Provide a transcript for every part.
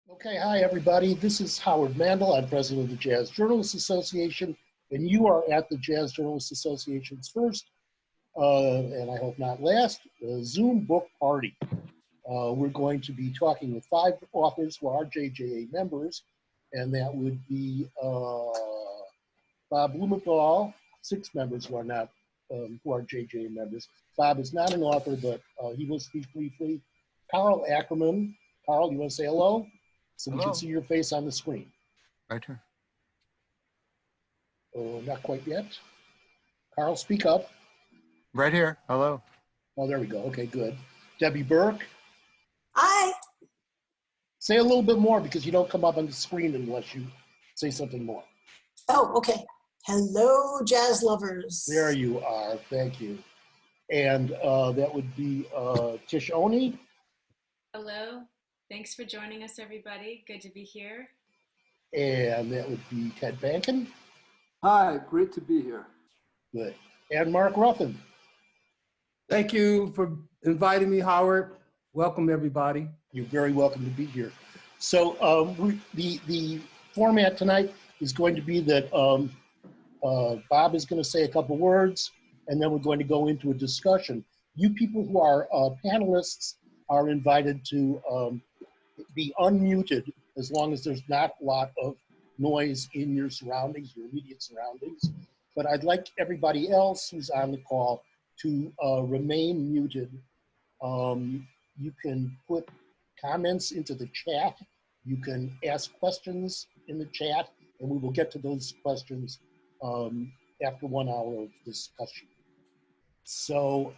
Okay, hi everybody. This is Howard Mandel. I'm president of the Jazz Journalists Association, and you are at the Jazz Journalists Association's first, and I hope not last, Zoom Book Party. We're going to be talking with 5 authors who are JJA members, and that would be Bob Blumenthal, 6 members who are not, who are JJA members. Bob is not an author, but he will speak briefly. Karl Ackermann. Karl, you want to say hello? So we can see your face on the screen. Right here. Not quite yet. Karl, speak up. Right here. Hello. Oh, there we go. Okay, good. Debbie Burke. Hi. Say a little bit more because you don't come up on the screen unless you say something more. Oh, okay. Hello, jazz lovers. There you are. Thank you. And that would be Tish Oney. Hello. Thanks for joining us, everybody. Good to be here. And that would be Ted Panken. Hi, great to be here. Good. And Mark Ruffin. Thank you for inviting me, Howard. Welcome, everybody. You're very welcome to be here. So the format tonight is going to be that Bob is going to say a couple words, and then we're going to go into a discussion. You people who are panelists are invited to be unmuted as long as there's not a lot of noise in your surroundings, your immediate surroundings. But I'd like everybody else who's on the call to remain muted. You can put comments into the chat. You can ask questions in the chat, and we will get to those questions after 1 hour of discussion. So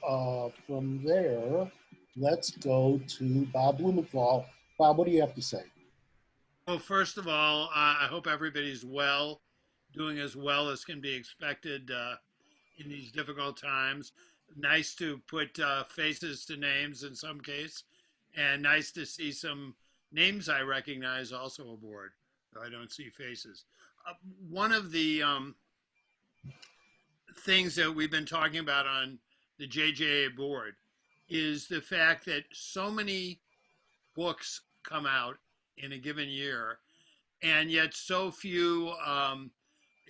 from there, let's go to Bob Blumenthal. Bob, what do you have to say? Well, first of all, I hope everybody's well, doing as well as can be expected in these difficult times. Nice to put faces to names in some case, and nice to see some names I recognize also aboard, though I don't see faces. One of the things that we've been talking about on the JJA board is the fact that so many books come out in a given year, and yet so few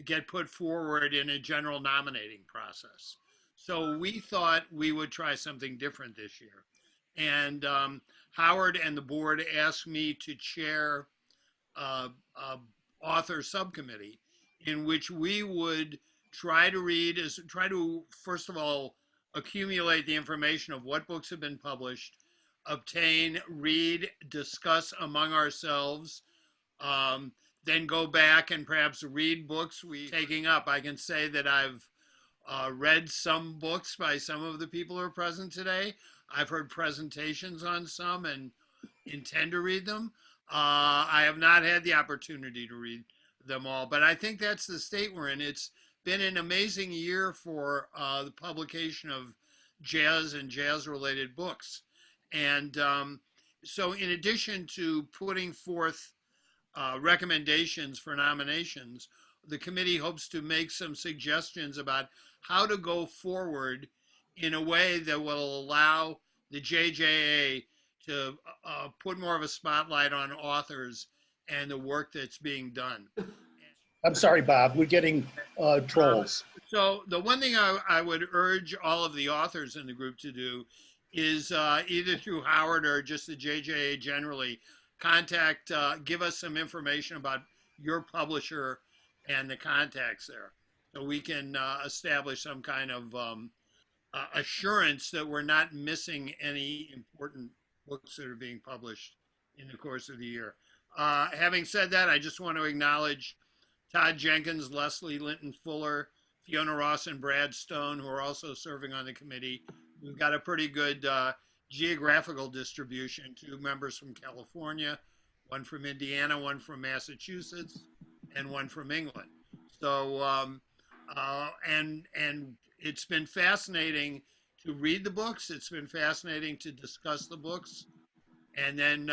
get put forward in a general nominating process. So we thought we would try something different this year. And Howard and the board asked me to chair a author subcommittee in which we would try to first of all, accumulate the information of what books have been published, obtain, read, discuss among ourselves, then go back and perhaps read books we're taking up. I can say that I've read some books by some of the people who are present today. I've heard presentations on some and intend to read them. I have not had the opportunity to read them all, but I think that's the state we're in. It's been an amazing year for the publication of jazz and jazz-related books. And so in addition to putting forth recommendations for nominations, the committee hopes to make some suggestions about how to go forward in a way that will allow the JJA to put more of a spotlight on authors and the work that's being done. I'm sorry, Bob, we're getting trolls. So the one thing I would urge all of the authors in the group to do is either through Howard or just the JJA generally, give us some information about your publisher and the contacts there, so we can establish some kind of assurance that we're not missing any important books that are being published in the course of the year. Having said that, I just want to acknowledge Todd Jenkins, Leslie Linton Fuller, Fiona Ross, and Brad Stone, who are also serving on the committee. We've got a pretty good geographical distribution, 2 members from California, 1 from Indiana, 1 from Massachusetts, and 1 from England. So, and it's been fascinating to read the books. It's been fascinating to discuss the books and then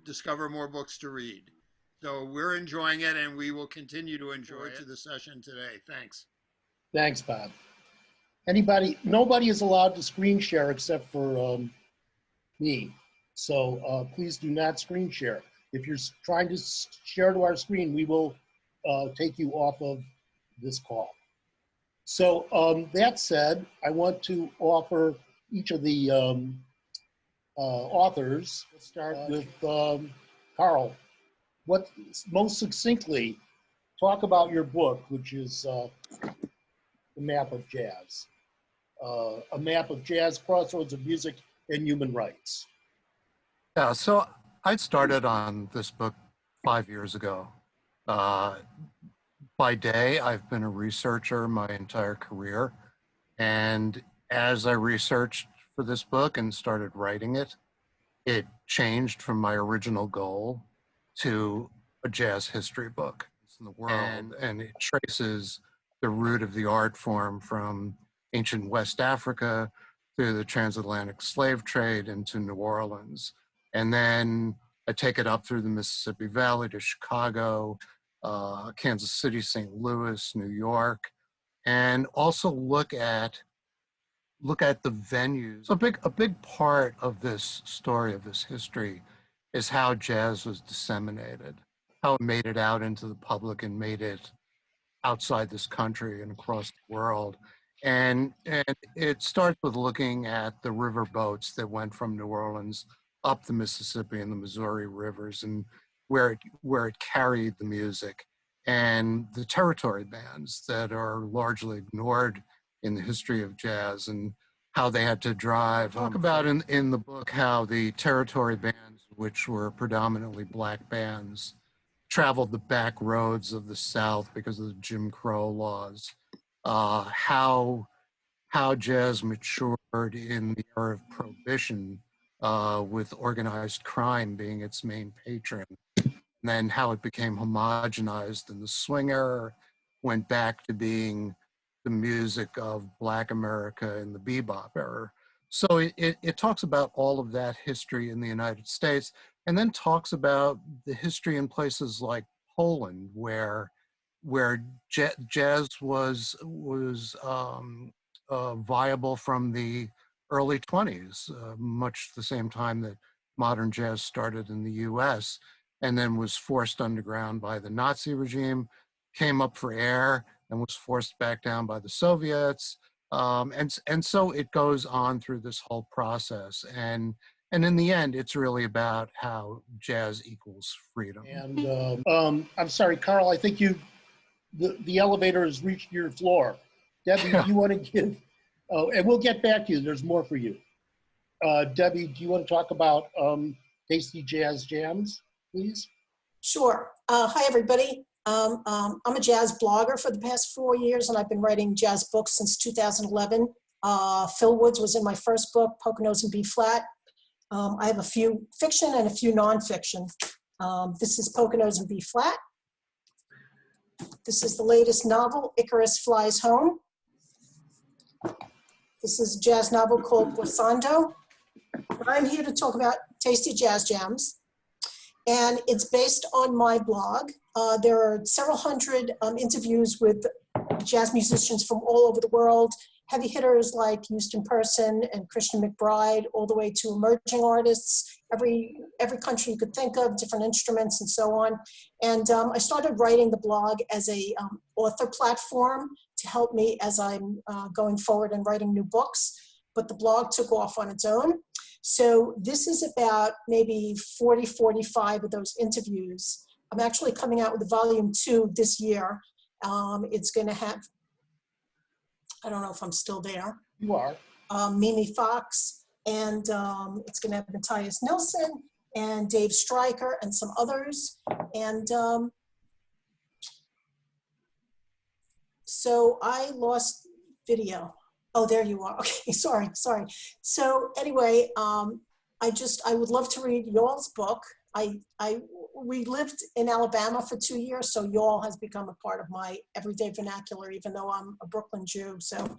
discover more books to read. So we're enjoying it, and we will continue to enjoy it to the session today. Thanks. Thanks, Bob. Nobody is allowed to screen share except for me. So please do not screen share. If you're trying to share to our screen, we will take you off of this call. So that said, I want to offer each of the authors. Let's start with Karl. What, most succinctly, talk about your book, which is The Map of Jazz. A map of jazz, crossroads of music, and human rights. Yeah, so I started on this book 5 years ago. By day, I've been a researcher my entire career. And as I researched for this book and started writing it, it changed from my original goal to a jazz history book in the world. And it traces the root of the art form from ancient West Africa through the transatlantic slave trade into New Orleans. And then I take it up through the Mississippi Valley to Chicago, Kansas City, St. Louis, New York, and also look at the venues. A big part of this story, of this history, is how jazz was disseminated, how it made it out into the public and made it outside this country and across the world. And it starts with looking at the river boats that went from New Orleans up the Mississippi and the Missouri rivers, and where it carried the music, and the territory bands that are largely ignored in the history of jazz, and how they had to drive. Talk about in the book how the territory bands, which were predominantly black bands, traveled the back roads of the South because of the Jim Crow laws. How jazz matured in the era of Prohibition, with organized crime being its main patron. And then how it became homogenized in the swing era, went back to being the music of Black America in the bebop era. So it talks about all of that history in the United States, and then talks about the history in places like Poland, where jazz was viable from the early 20s, much the same time that modern jazz started in the US, and then was forced underground by the Nazi regime, came up for air, and was forced back down by the Soviets. And so it goes on through this whole process. And in the end, it's really about how jazz equals freedom. And I'm sorry, Karl, I think the elevator has reached your floor. Debbie, do you want to give, and we'll get back to you, there's more for you. Debbie, do you want to talk about Tasty Jazz Jams, please? Sure. Hi, everybody. I'm a jazz blogger for the past 4 years, and I've been writing jazz books since 2011. Phil Woods was in my first book, Poconos in B flat. I have a few fiction and a few nonfiction. This is Poconos in B flat. This is the latest novel, Icarus Flies Home. This is a jazz novel called Glissando. I'm here to talk about Tasty Jazz Jams, and it's based on my blog. There are several hundred interviews with jazz musicians from all over the world, heavy hitters like Houston Person and Christian McBride, all the way to emerging artists, every country you could think of, different instruments and so on. And I started writing the blog as a author platform to help me as I'm going forward and writing new books, but the blog took off on its own. So this is about maybe 40, 45 of those interviews. I'm actually coming out with volume 2 this year. It's gonna have, I don't know if I'm still there. You are. Mimi Fox, and it's gonna have Matthias Nilsson and Dave Stryker and some others. And so I lost video. Oh, there you are. Okay, sorry. So anyway, I would love to read y'all's book. We lived in Alabama for 2 years, so y'all has become a part of my everyday vernacular, even though I'm a Brooklyn Jew. So,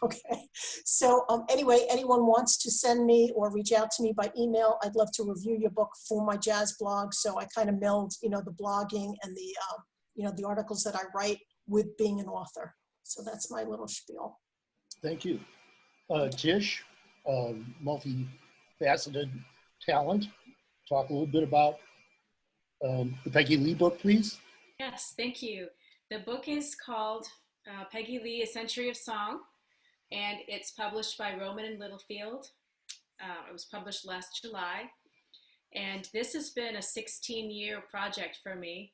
okay. So anyway, anyone wants to send me or reach out to me by email, I'd love to review your book for my jazz blog. So I kind of meld, the blogging and the articles that I write with being an author. So that's my little spiel. Thank you. Tish, multifaceted talent. Talk a little bit about the Peggy Lee book, please. Yes, thank you. The book is called Peggy Lee, A Century of Song, and it's published by Rowman and Littlefield. It was published last July, and this has been a 16-year project for me.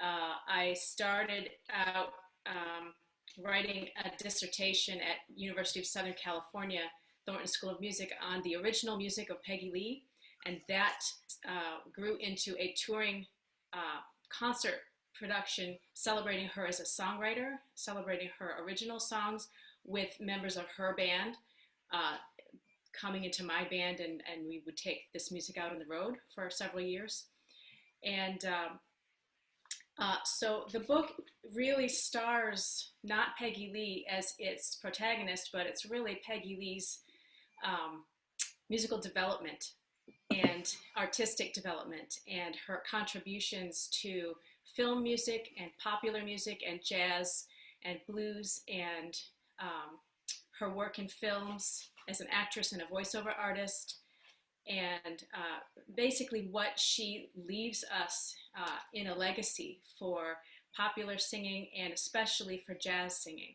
I started out writing a dissertation at University of Southern California, Thornton School of Music, on the original music of Peggy Lee, and that grew into a touring concert production celebrating her as a songwriter, celebrating her original songs with members of her band coming into my band, and we would take this music out on the road for several years. And so the book really stars not Peggy Lee as its protagonist, but it's really Peggy Lee's musical development and artistic development and her contributions to film music and popular music and jazz and blues, and her work in films as an actress and a voiceover artist, and basically what she leaves us in a legacy for popular singing and especially for jazz singing.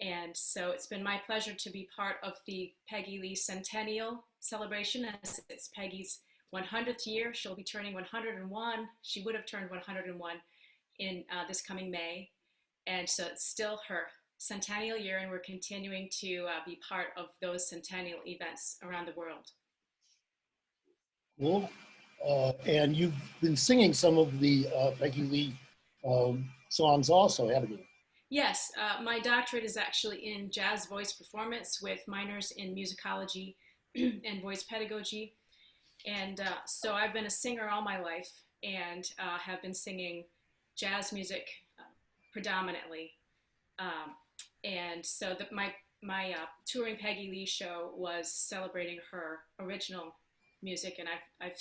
And so it's been my pleasure to be part of the Peggy Lee Centennial celebration, as it's Peggy's 100th year. She'll be turning 101. She would have turned 101 in this coming May. And so it's still her centennial year, and we're continuing to be part of those centennial events around the world. Cool. And you've been singing some of the Peggy Lee songs also, haven't you? Yes, my doctorate is actually in jazz voice performance with minors in musicology and voice pedagogy. And so I've been a singer all my life and have been singing jazz music predominantly. And so my touring Peggy Lee show was celebrating her original music, and I've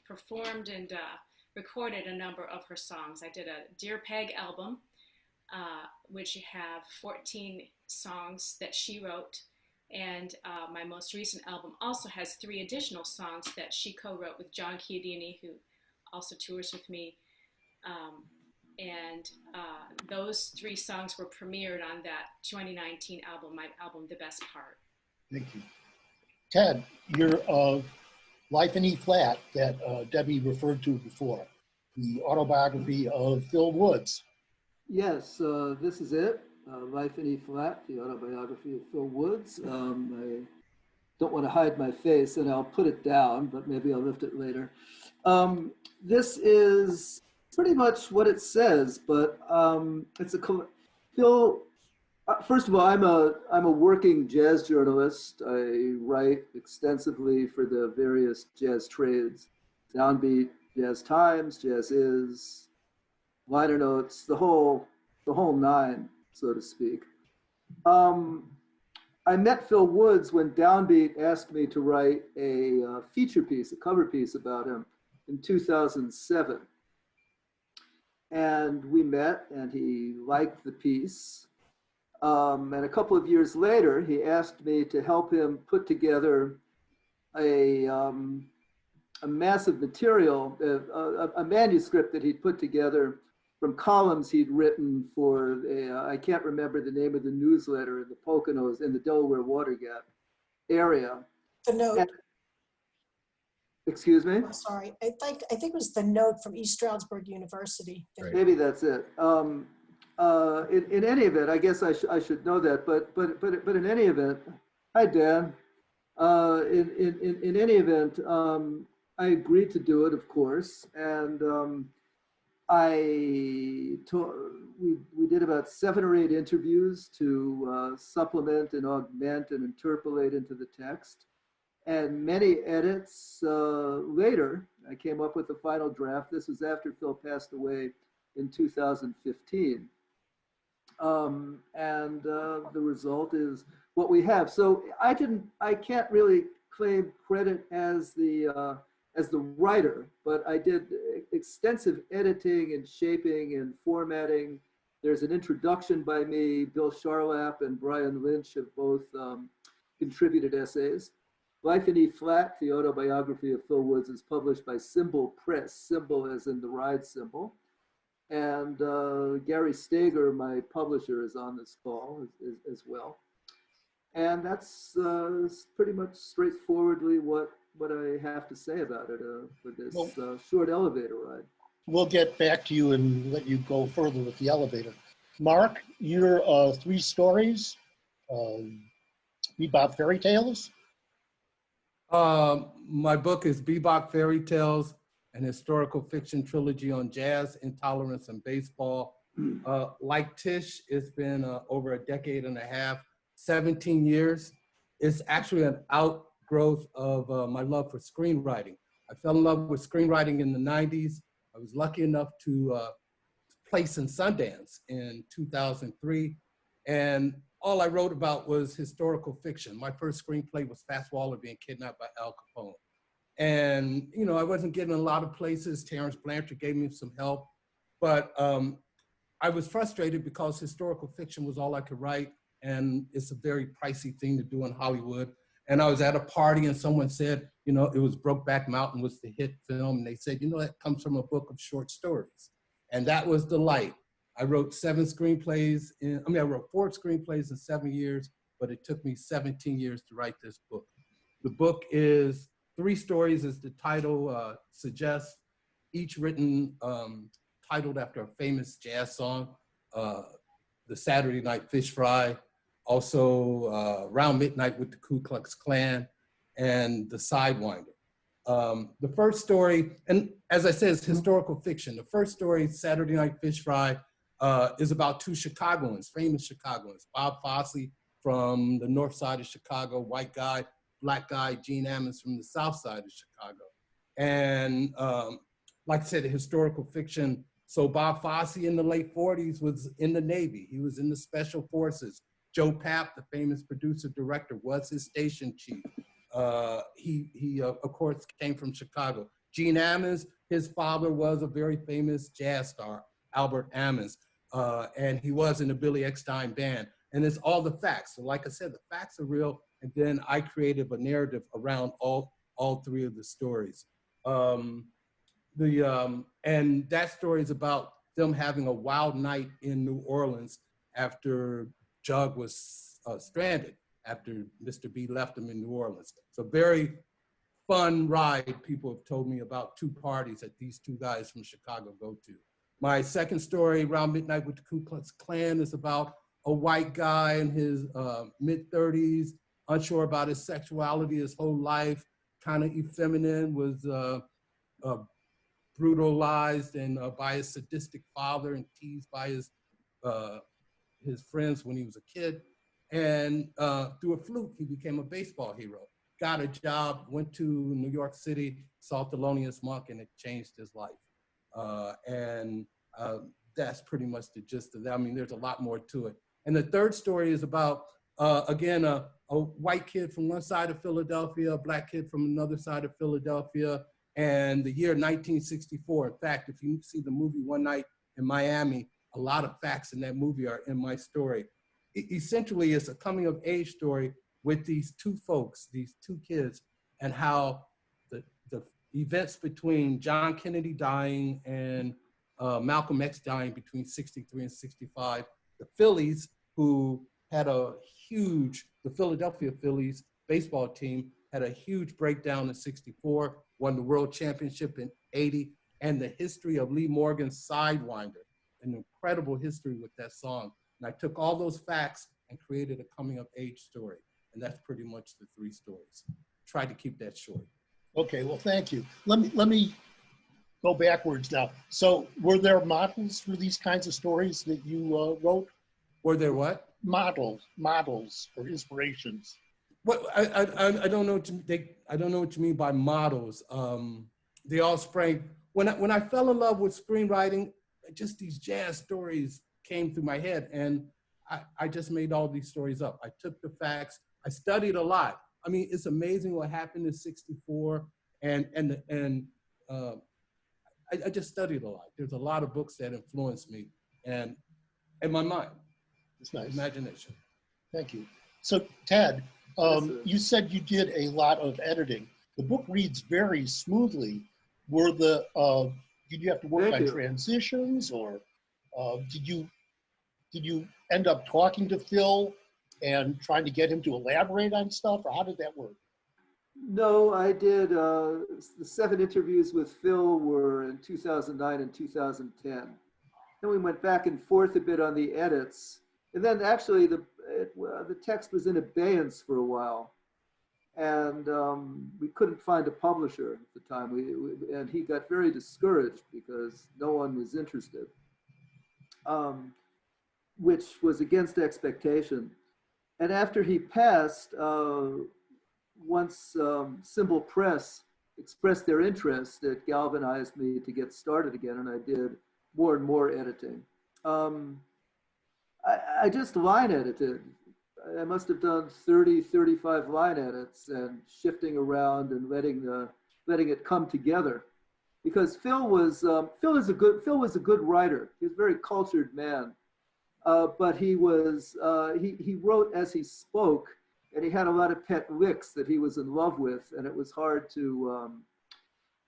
performed and recorded a number of her songs. I did a Dear Peg album, which have 14 songs that she wrote, and my most recent album also has 3 additional songs that she co-wrote with John Chiodini, who also tours with me. And those 3 songs were premiered on that 2019 album, my album, The Best Part. Thank you. Ted, your Life in E Flat that Debbie referred to before, the autobiography of Phil Woods. Yes, this is it. Life in E Flat, the autobiography of Phil Woods. I don't want to hide my face, and I'll put it down, but maybe I'll lift it later. This is pretty much what it says, but it's Phil. First of all, I'm a working jazz journalist. I write extensively for the various jazz trades, Downbeat, Jazz Times, Jazz Is, liner notes, the whole 9, so to speak. I met Phil Woods when Downbeat asked me to write a feature piece, a cover piece about him in 2007. And we met, and he liked the piece. And a couple of years later, he asked me to help him put together a massive material, a manuscript that he'd put together from columns he'd written for I can't remember the name of the newsletter in the Poconos, in the Delaware Water Gap area. The Note. And, excuse me? I'm sorry. I think it was The Note from East Stroudsburg University. Right. Maybe that's it. In any event, I guess I should know that, but in any event, hi Dan. In any event, I agreed to do it, of course, and we did about 7 or 8 interviews to supplement and augment and interpolate into the text, and many edits later. I came up with the final draft. This was after Phil passed away in 2015. And the result is what we have. So I can't really claim credit as the writer, but I did extensive editing and shaping and formatting. There's an introduction by me. Bill Charlap and Brian Lynch have both contributed essays. Life in E Flat, the autobiography of Phil Woods, is published by Cymbal Press, Cymbal as in the ride cymbal. And Gary Steger, my publisher, is on this call as well. And that's pretty much straightforwardly what I have to say about it for this short elevator ride. We'll get back to you and let you go further with the elevator. Mark, your 3 stories, Bebop Fairy Tales. My book is Bebop Fairy Tales, an historical fiction trilogy on jazz, intolerance, and baseball. Like Tish, it's been over a decade and a half, 17 years. It's actually an outgrowth of my love for screenwriting. I fell in love with screenwriting in the 90s. I was lucky enough to place in Sundance in 2003. And all I wrote about was historical fiction. My first screenplay was Fats Waller being kidnapped by Al Capone. And, you know, I wasn't getting a lot of places. Terrence Blanchard gave me some help, but I was frustrated because historical fiction was all I could write, and it's a very pricey thing to do in Hollywood. And I was at a party and someone said, you know, it was Brokeback Mountain was the hit film. And they said, you know, that comes from a book of short stories. And that was the light. I wrote 7 screenplays. I wrote 4 screenplays in 7 years, but it took me 17 years to write this book. The book is 3 stories, as the title suggests, each written titled after a famous jazz song, the Saturday Night Fish Fry, also Round Midnight with the Ku Klux Klan, and the Sidewinder. The first story, and as I said, it's historical fiction. The first story, Saturday Night Fish Fry, is about 2 Chicagoans, famous Chicagoans, Bob Fosse from the north side of Chicago, white guy, black guy, Gene Ammons from the south side of Chicago. And like I said, historical fiction. So Bob Fosse in the late 40s was in the Navy. He was in the Special Forces. Joe Papp, the famous producer director, was his station chief. He of course, came from Chicago. Gene Ammons, his father was a very famous jazz star, Albert Ammons, and he was in the Billy Eckstine band. And it's all the facts. So like I said, the facts are real. And then I created a narrative around all 3 of the stories. And that story is about them having a wild night in New Orleans after Jug was stranded, after Mr. B left him in New Orleans. So very fun ride. People have told me about 2 parties that these 2 guys from Chicago go to. My second story, Round Midnight with the Ku Klux Klan, is about a white guy in his mid-30s, unsure about his sexuality his whole life, kind of effeminate, was brutalized and by his sadistic father and teased by his friends when he was a kid. And through a fluke, he became a baseball hero, got a job, went to New York City, saw Thelonious Monk, and it changed his life. And that's pretty much the gist of that. I mean, there's a lot more to it. And the third story is about, again, a white kid from one side of Philadelphia, a black kid from another side of Philadelphia, and the year 1964. In fact, if you see the movie One Night in Miami, a lot of facts in that movie are in my story. Essentially, it's a coming of age story with these 2 folks, these 2 kids, and how the events between John Kennedy dying and Malcolm X dying between 63 and 65, the Phillies, who had the Philadelphia Phillies baseball team had a huge breakdown in 64, won the world championship in 80, and the history of Lee Morgan's Sidewinder, an incredible history with that song. And I took all those facts and created a coming of age story. And that's pretty much the 3 stories. Tried to keep that short. Okay, well, thank you. Let me go backwards now. So were there models for these kinds of stories that you wrote? Were there what? Models or inspirations. What I don't know I don't know what you mean by models. They all sprang when I fell in love with screenwriting. Just these jazz stories came through my head, and I just made all these stories up. I took the facts. I studied a lot. I mean, it's amazing what happened in '64, and I just studied a lot. There's a lot of books that influenced me, and my mind. It's nice. Imagination. Thank you. So, Ted, sir. You said you did a lot of editing. The book reads very smoothly. Were the did you have to work Thank on you. transitions, or did you end up talking to Phil and trying to get him to elaborate on stuff, or how did that work? No, I did. The 7 interviews with Phil were in 2009 and 2010. Then we went back and forth a bit on the edits. And then actually the text was in abeyance for a while. And we couldn't find a publisher at the time. And he got very discouraged because no one was interested, which was against expectation. And after he passed, once Cymbal Press expressed their interest, it galvanized me to get started again, and I did more and more editing. I just line edited. I must have done 30, 35 line edits and shifting around and letting it come together. Because Phil was a good writer. He was a very cultured man, but he wrote as he spoke. And he had a lot of pet licks that he was in love with, and it was hard to,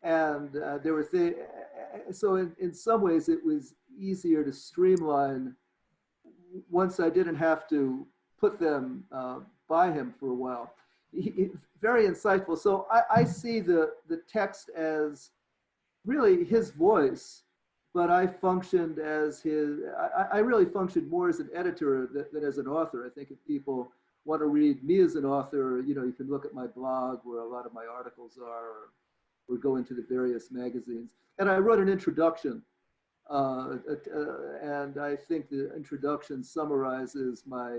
there were things, so in some ways it was easier to streamline once I didn't have to put them by him for a while. Very insightful. So I see the text as really his voice, but I functioned as I really functioned more as an editor than as an author. I think if people want to read me as an author, you can look at my blog where a lot of my articles are, or go into the various magazines. And I wrote an introduction, and I think the introduction summarizes my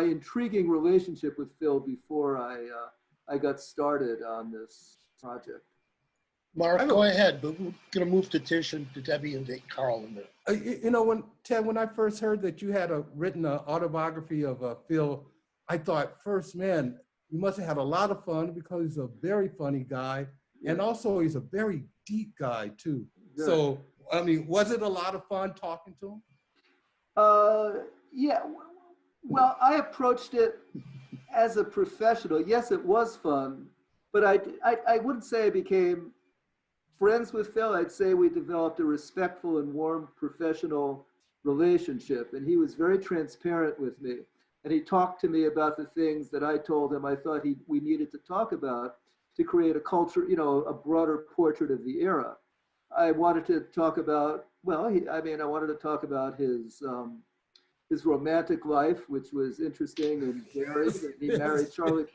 intriguing relationship with Phil before I got started on this project. Mark, go ahead, but we're going to move to Tish and to Debbie and to Karl in there. Ted, when I first heard that you had written an autobiography of Phil, I thought first, man, you must have had a lot of fun because he's a very funny guy. Yeah. And also he's a very deep guy too. Good. So, I mean, was it a lot of fun talking to him? Yeah, well, I approached it as a professional. Yes, it was fun, but I wouldn't say I became friends with Phil. I'd say we developed a respectful and warm professional relationship, and he was very transparent with me. And he talked to me about the things that I told him I thought we needed to talk about to create a culture, a broader portrait of the era. I wanted to talk about, I wanted to talk about his romantic life, which was interesting and varied. He married Charlie.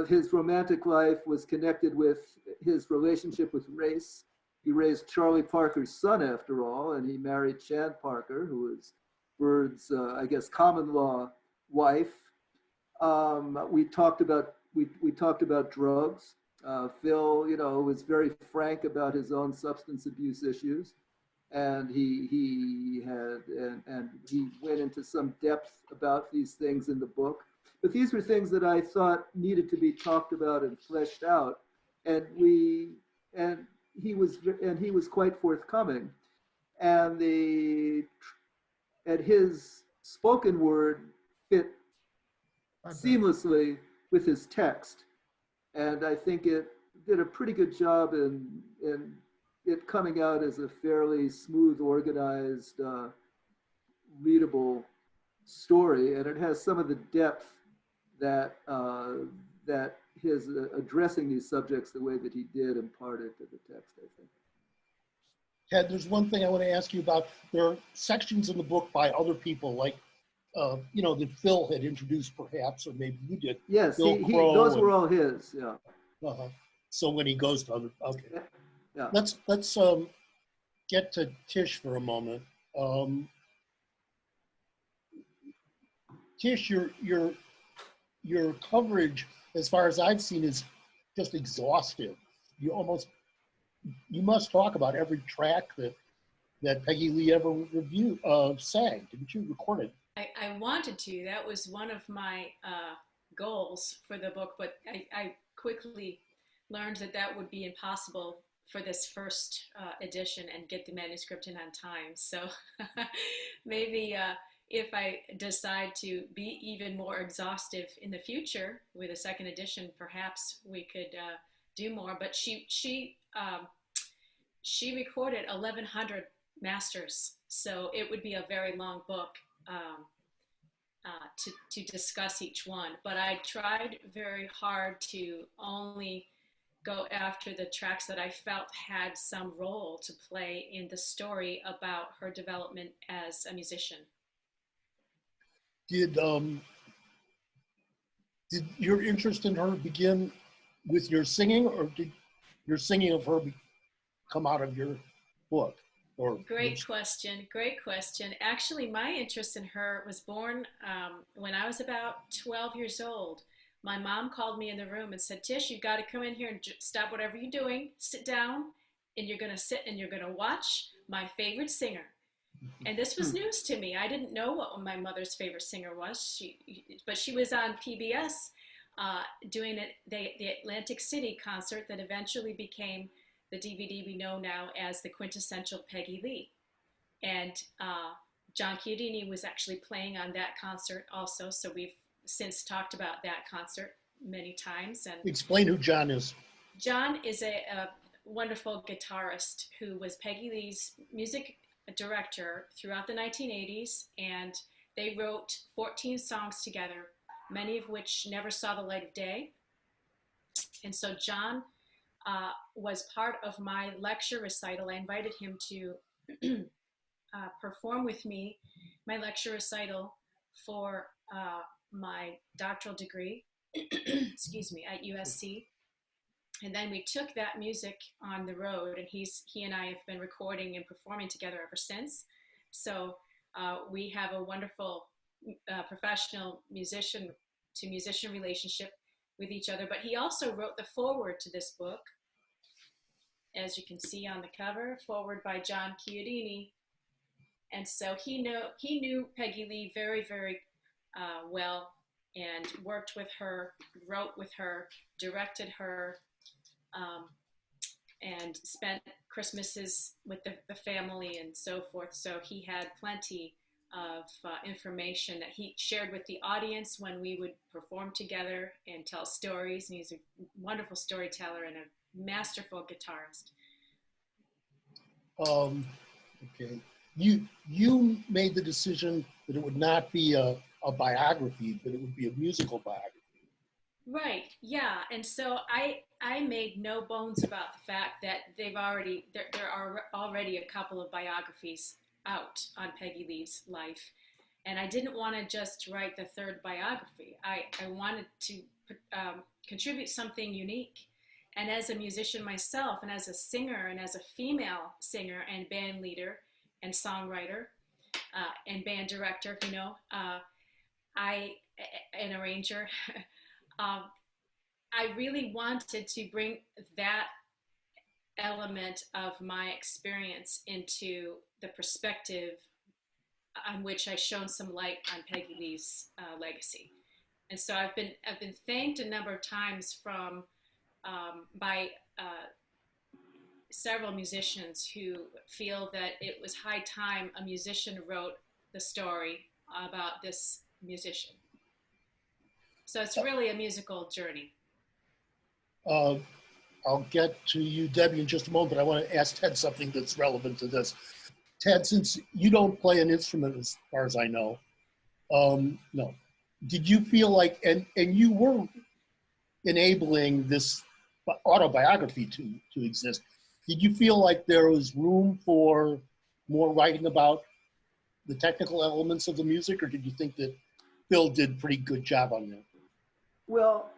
His romantic life was connected with his relationship with race. He raised Charlie Parker's son, after all, and he married Shan Parker, who was Bird's, common law wife. We talked about drugs. Phil, was very frank about his own substance abuse issues, and he went into some depth about these things in the book. But these were things that I thought needed to be talked about and fleshed out, and he was quite forthcoming, and his spoken word fit seamlessly with his text, and I think it did a pretty good job in it coming out as a fairly smooth, organized, readable story, and it has some of the depth that his addressing these subjects the way that he did imparted to the text, I think. Ted, there's one thing I want to ask you about. There are sections in the book by other people, like, that Phil had introduced perhaps, or maybe you did. Yes, those were all his, yeah. Uh-huh. So when he goes to other, okay. Yeah. Let's get to Tish for a moment. Tish, your coverage, as far as I've seen, is just exhaustive. You must talk about every track that Peggy Lee ever sang. Didn't you record it? I wanted to. That was one of my goals for the book, but I quickly learned that would be impossible for this first edition and get the manuscript in on time. So maybe if I decide to be even more exhaustive in the future with a second edition, perhaps we could do more. But she recorded 1,100 masters, so it would be a very long book to discuss each one. But I tried very hard to only go after the tracks that I felt had some role to play in the story about her development as a musician. Did your interest in her begin with your singing, or did your singing of her come out of your book? Or Great question. Actually, my interest in her was born when I was about 12 years old. My mom called me in the room and said, Tish, you've got to come in here and stop whatever you're doing, sit down, and you're going to sit and you're going to watch my favorite singer. And this was news to me. I didn't know what my mother's favorite singer was, but she was on PBS doing the Atlantic City concert that eventually became the DVD we know now as the quintessential Peggy Lee. And John Chiodini was actually playing on that concert also, so we've since talked about that concert many times. And explain who John is. John is a wonderful guitarist who was Peggy Lee's music director throughout the 1980s, and they wrote 14 songs together, many of which never saw the light of day. And so John was part of my lecture recital. I invited him to perform with me my lecture recital for my doctoral degree, excuse me, at USC. And then we took that music on the road, and he and I have been recording and performing together ever since. So we have a wonderful professional musician to musician relationship with each other. But he also wrote the foreword to this book, as you can see on the cover, foreword by John Chiodini. And so he knew Peggy Lee very, very well, and worked with her, wrote with her, directed her, and spent Christmases with the family and so forth. So he had plenty of information that he shared with the audience when we would perform together and tell stories. And he's a wonderful storyteller and a masterful guitarist. Okay. You made the decision that it would not be a biography, but it would be a musical biography. Right. Yeah. And so I made no bones about the fact that there are already a couple of biographies out on Peggy Lee's life, and I didn't want to just write the third biography. I wanted to contribute something unique. And as a musician myself, and as a singer, and as a female singer and band leader and songwriter and band director, an arranger, I really wanted to bring that element of my experience into the perspective on which I shone some light on Peggy Lee's legacy. And so I've been thanked a number of times by several musicians who feel that it was high time a musician wrote the story about this musician. So it's really a musical journey. I'll get to you, Debbie, in just a moment, but I want to ask Ted something that's relevant to this. Ted, since you don't play an instrument as far as I know, no. Did you feel like, and you were enabling this autobiography to exist, did you feel like there was room for more writing about the technical elements of the music, or did you think that Phil did a pretty good job on that? Well,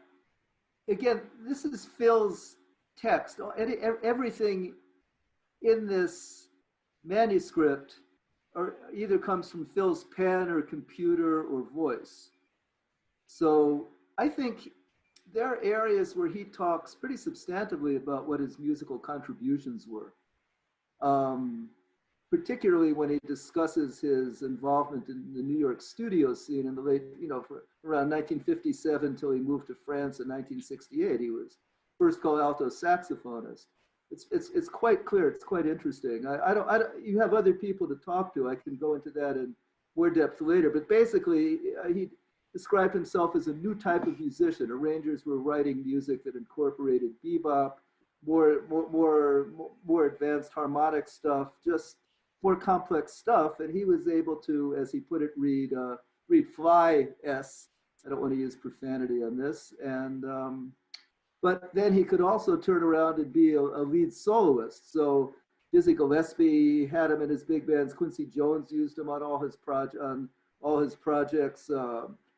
again, this is Phil's text. Everything in this manuscript either comes from Phil's pen or computer or voice. So I think there are areas where he talks pretty substantively about what his musical contributions were, particularly when he discusses his involvement in the New York studio scene in the late, around 1957 till he moved to France in 1968. He was first alto saxophonist. It's quite clear. It's quite interesting. You have other people to talk to. I can go into that more depth later. But basically, he described himself as a new type of musician. Arrangers were writing music that incorporated bebop, more advanced harmonic stuff, just more complex stuff. And he was able to, as he put it, read fly-s. I don't want to use profanity on this. And but then he could also turn around and be a lead soloist. So Dizzy Gillespie had him in his big bands. Quincy Jones used him on all his projects.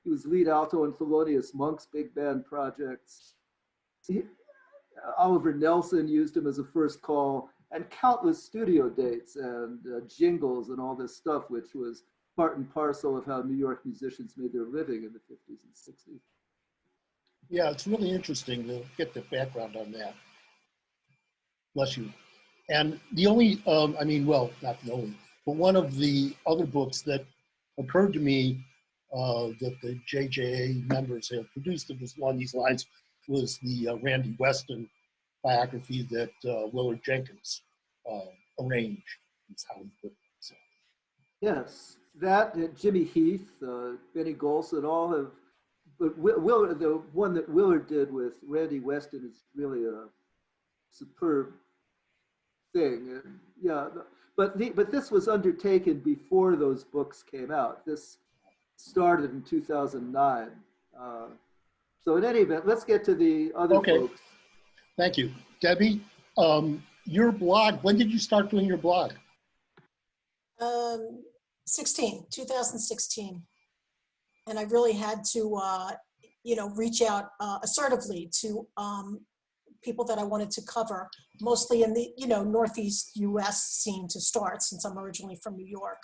He was lead alto in Thelonious Monk's big band projects. Oliver Nelson used him as a first call, and countless studio dates and jingles and all this stuff, which was part and parcel of how New York musicians made their living in the 50s and 60s. Yeah, it's really interesting to get the background on that. Bless you. And the only, I mean, well, not the only, but one of the other books that occurred to me that the JJA members have produced that was along these lines was the Randy Weston biography that Willard Jenkins arranged. Is how he put it. So. Yes, that and Jimmy Heath, Benny Golson, all have. But Willard, the one that Willard did with Randy Weston is really a superb thing. And yeah, but this was undertaken before those books came out. This started in 2009. So in any event, let's get to the other folks. Thank you. Debbie, your blog, when did you start doing your blog? 2016. And I really had to, reach out assertively to people that I wanted to cover, mostly in the, Northeast US scene to start, since I'm originally from New York.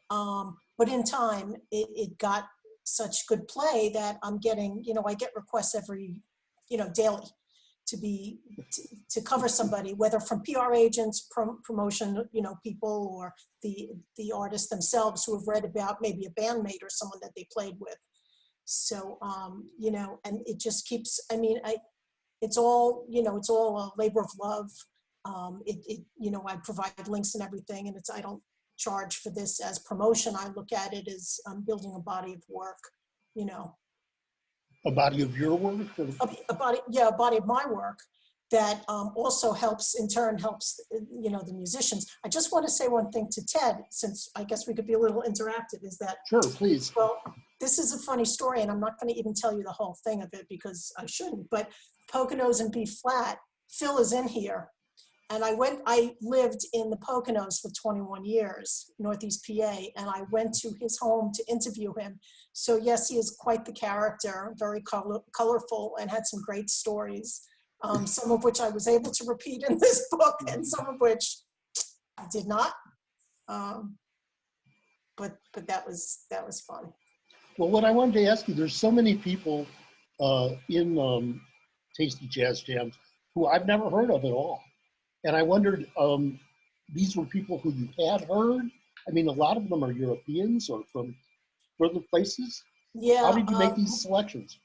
But in time, it got such good play that I'm getting, I get requests every, daily to cover somebody, whether from PR agents, promotion, people, or the artists themselves who have read about maybe a bandmate or someone that they played with. So, and it just keeps, it's all, it's all a labor of love. I provide links and everything, and I don't charge for this as promotion. I look at it as building a body of work, A body of your work? A body of my work that also helps, in turn, helps, the musicians. I just want to say one thing to Ted, since I guess we could be a little interactive, is that— Sure, please. Well, this is a funny story, and I'm not going to even tell you the whole thing of it because I shouldn't, but Poconos and B flat, Phil is in here. And I lived in the Poconos for 21 years, Northeast PA, and I went to his home to interview him. So yes, he is quite the character, very colorful, and had some great stories, some of which I was able to repeat in this book, and some of which I did not. But that was fun. Well, what I wanted to ask you, there's so many people in Tasty Jazz Jams who I've never heard of at all. And I wondered, these were people who you had heard? I mean, a lot of them are Europeans or from further places. Yeah. How did you make these selections?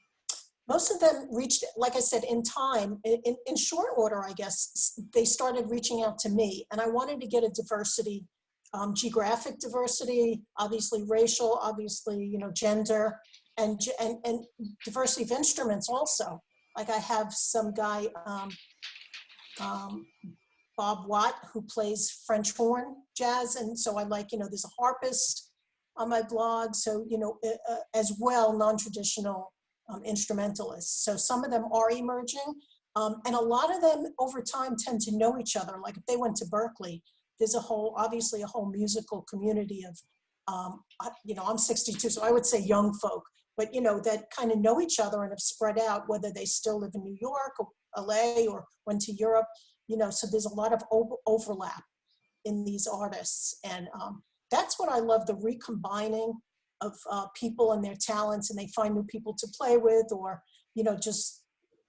Most of them reached, like I said, in time, in short order, I guess, they started reaching out to me. And I wanted to get a diversity, geographic diversity, obviously racial, obviously, gender, and diversity of instruments also. Like I have some guy, Bob Watt, who plays French horn jazz. And so I like, there's a harpist on my blog. So, as well, non-traditional instrumentalists. So some of them are emerging. And a lot of them over time tend to know each other. Like if they went to Berkeley, there's obviously a whole musical community of, I'm 62, so I would say young folk, but, that kind of know each other and have spread out, whether they still live in New York or LA or went to Europe, so there's a lot of overlap in these artists. And that's what I love, the recombining of people and their talents, and they find new people to play with, or, just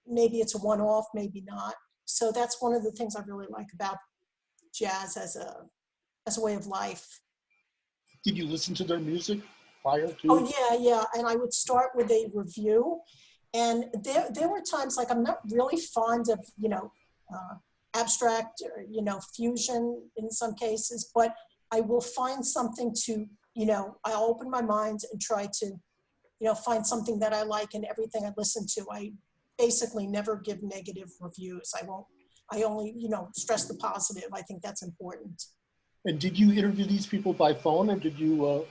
maybe it's a one-off, maybe not. So that's one of the things I really like about jazz as a way of life. Did you listen to their music prior to? Oh yeah. And I would start with a review. And there were times, like, I'm not really fond of, abstract or, fusion in some cases, but I will find something to, I'll open my mind and try to, find something that I like in everything I listen to. I basically never give negative reviews. I only, stress the positive. I think that's important. And did you interview these people by phone, or did you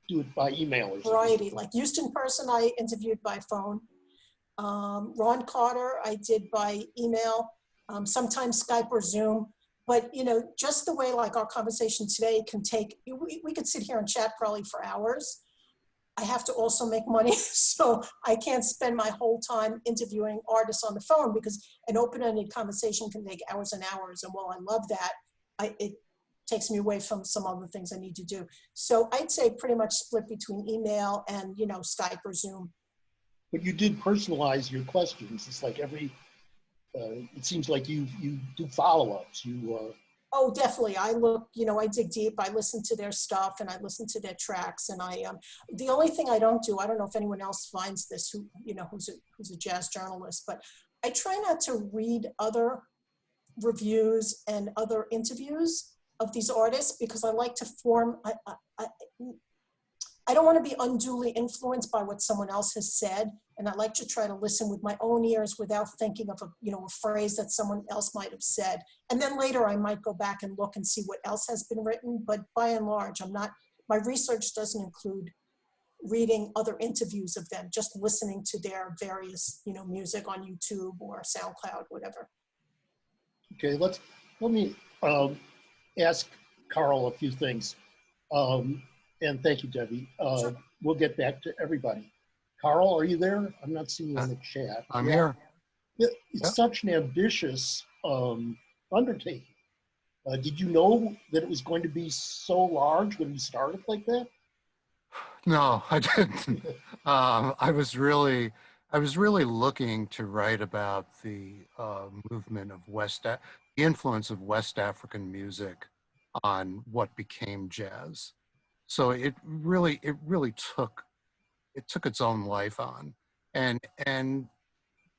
do it by email or something? Variety, like Houston Person, I interviewed by phone. Ron Carter, I did by email, sometimes Skype or Zoom. But, just the way like our conversation today can take, we could sit here and chat probably for hours. I have to also make money, so I can't spend my whole time interviewing artists on the phone, because an open-ended conversation can take hours and hours. And while I love that, it takes me away from some other things I need to do. So I'd say pretty much split between email and, Skype or Zoom. But you did personalize your questions. It's like it seems like you do follow-ups. Oh, definitely. I look, I dig deep. I listen to their stuff and I listen to their tracks. And the only thing I don't do, I don't know if anyone else finds this, who's a jazz journalist, but I try not to read other reviews and other interviews of these artists, because I like to form, I don't want to be unduly influenced by what someone else has said. And I like to try to listen with my own ears without thinking of a phrase that someone else might have said. And then later I might go back and look and see what else has been written. But by and large, my research doesn't include reading other interviews of them, just listening to their various, music on YouTube or SoundCloud, whatever. Okay, let me ask Karl a few things. And thank you, Debbie. Sure. We'll get back to everybody. Karl, are you there? I'm not seeing you in the chat. I'm here. It's such an ambitious undertaking. Did you know that it was going to be so large when you started like that? No, I didn't. I was really looking to write about the movement of the influence of West African music on what became jazz. So it really took its own life on, and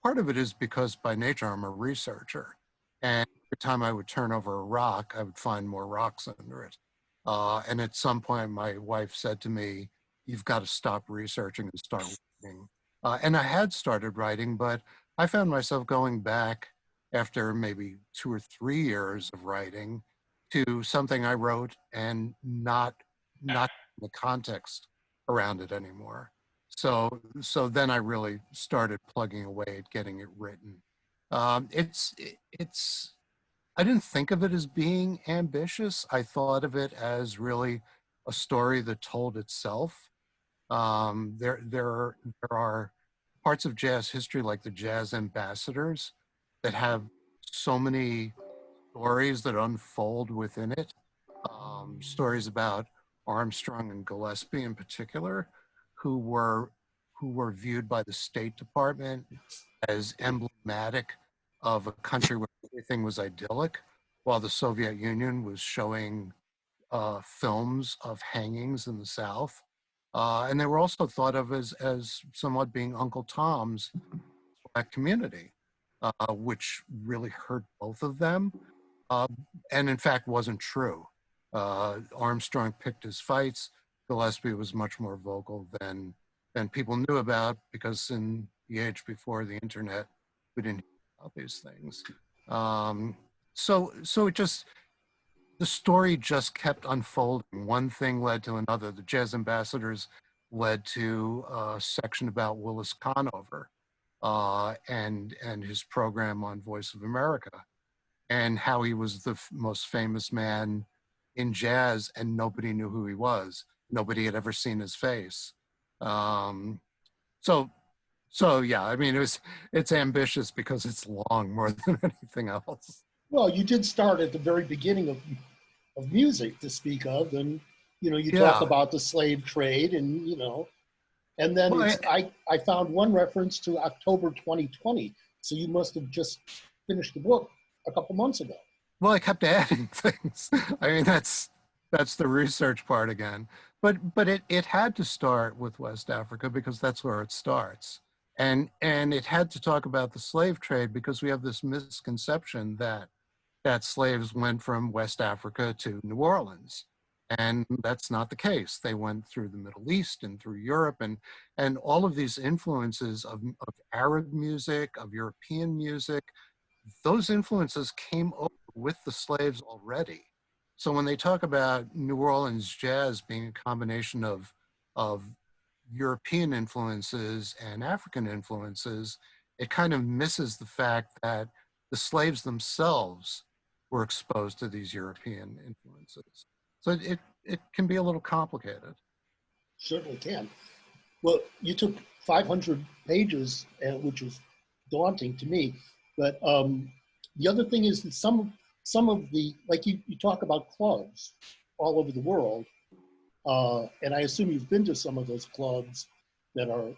part of it is because by nature I'm a researcher, and every time I would turn over a rock, I would find more rocks under it. And at some point, my wife said to me, "You've got to stop researching and start writing." And I had started writing, but I found myself going back after maybe 2 or 3 years of writing to something I wrote and not the context around it anymore. So then I really started plugging away at getting it written. I didn't think of it as being ambitious. I thought of it as really a story that told itself. There are parts of jazz history, like the jazz ambassadors, that have so many stories that unfold within it. Stories about Armstrong and Gillespie in particular, who were viewed by the State Department as emblematic of a country where everything was idyllic, while the Soviet Union was showing films of hangings in the South. And they were also thought of as somewhat being Uncle Tom's Black community, which really hurt both of them, and in fact wasn't true. Armstrong picked his fights. Gillespie was much more vocal than people knew about, because in the age before the internet, we didn't hear about these things. So it just, the story just kept unfolding. One thing led to another. The Jazz Ambassadors led to a section about Willis Conover and his program on Voice of America, and how he was the most famous man in jazz and nobody knew who he was. Nobody had ever seen his face. So yeah, I mean, it's ambitious because it's long more than anything else. Well, you did start at the very beginning of music to speak of, and you talk about the slave trade, and and then I found one reference to October 2020. So you must have just finished the book a couple months ago. Well, I kept adding things. I mean, that's the research part again. But it had to start with West Africa because that's where it starts. And it had to talk about the slave trade because we have this misconception that slaves went from West Africa to New Orleans. And that's not the case. They went through the Middle East and through Europe, and all of these influences of Arab music, of European music, those influences came over with the slaves already. So when they talk about New Orleans jazz being a combination of European influences and African influences, it kind of misses the fact that the slaves themselves were exposed to these European influences. So it can be a little complicated. Certainly can. Well, you took 500 pages, which was daunting to me. But the other thing is that some of the, like you talk about clubs all over the world, and I assume you've been to some of those clubs that are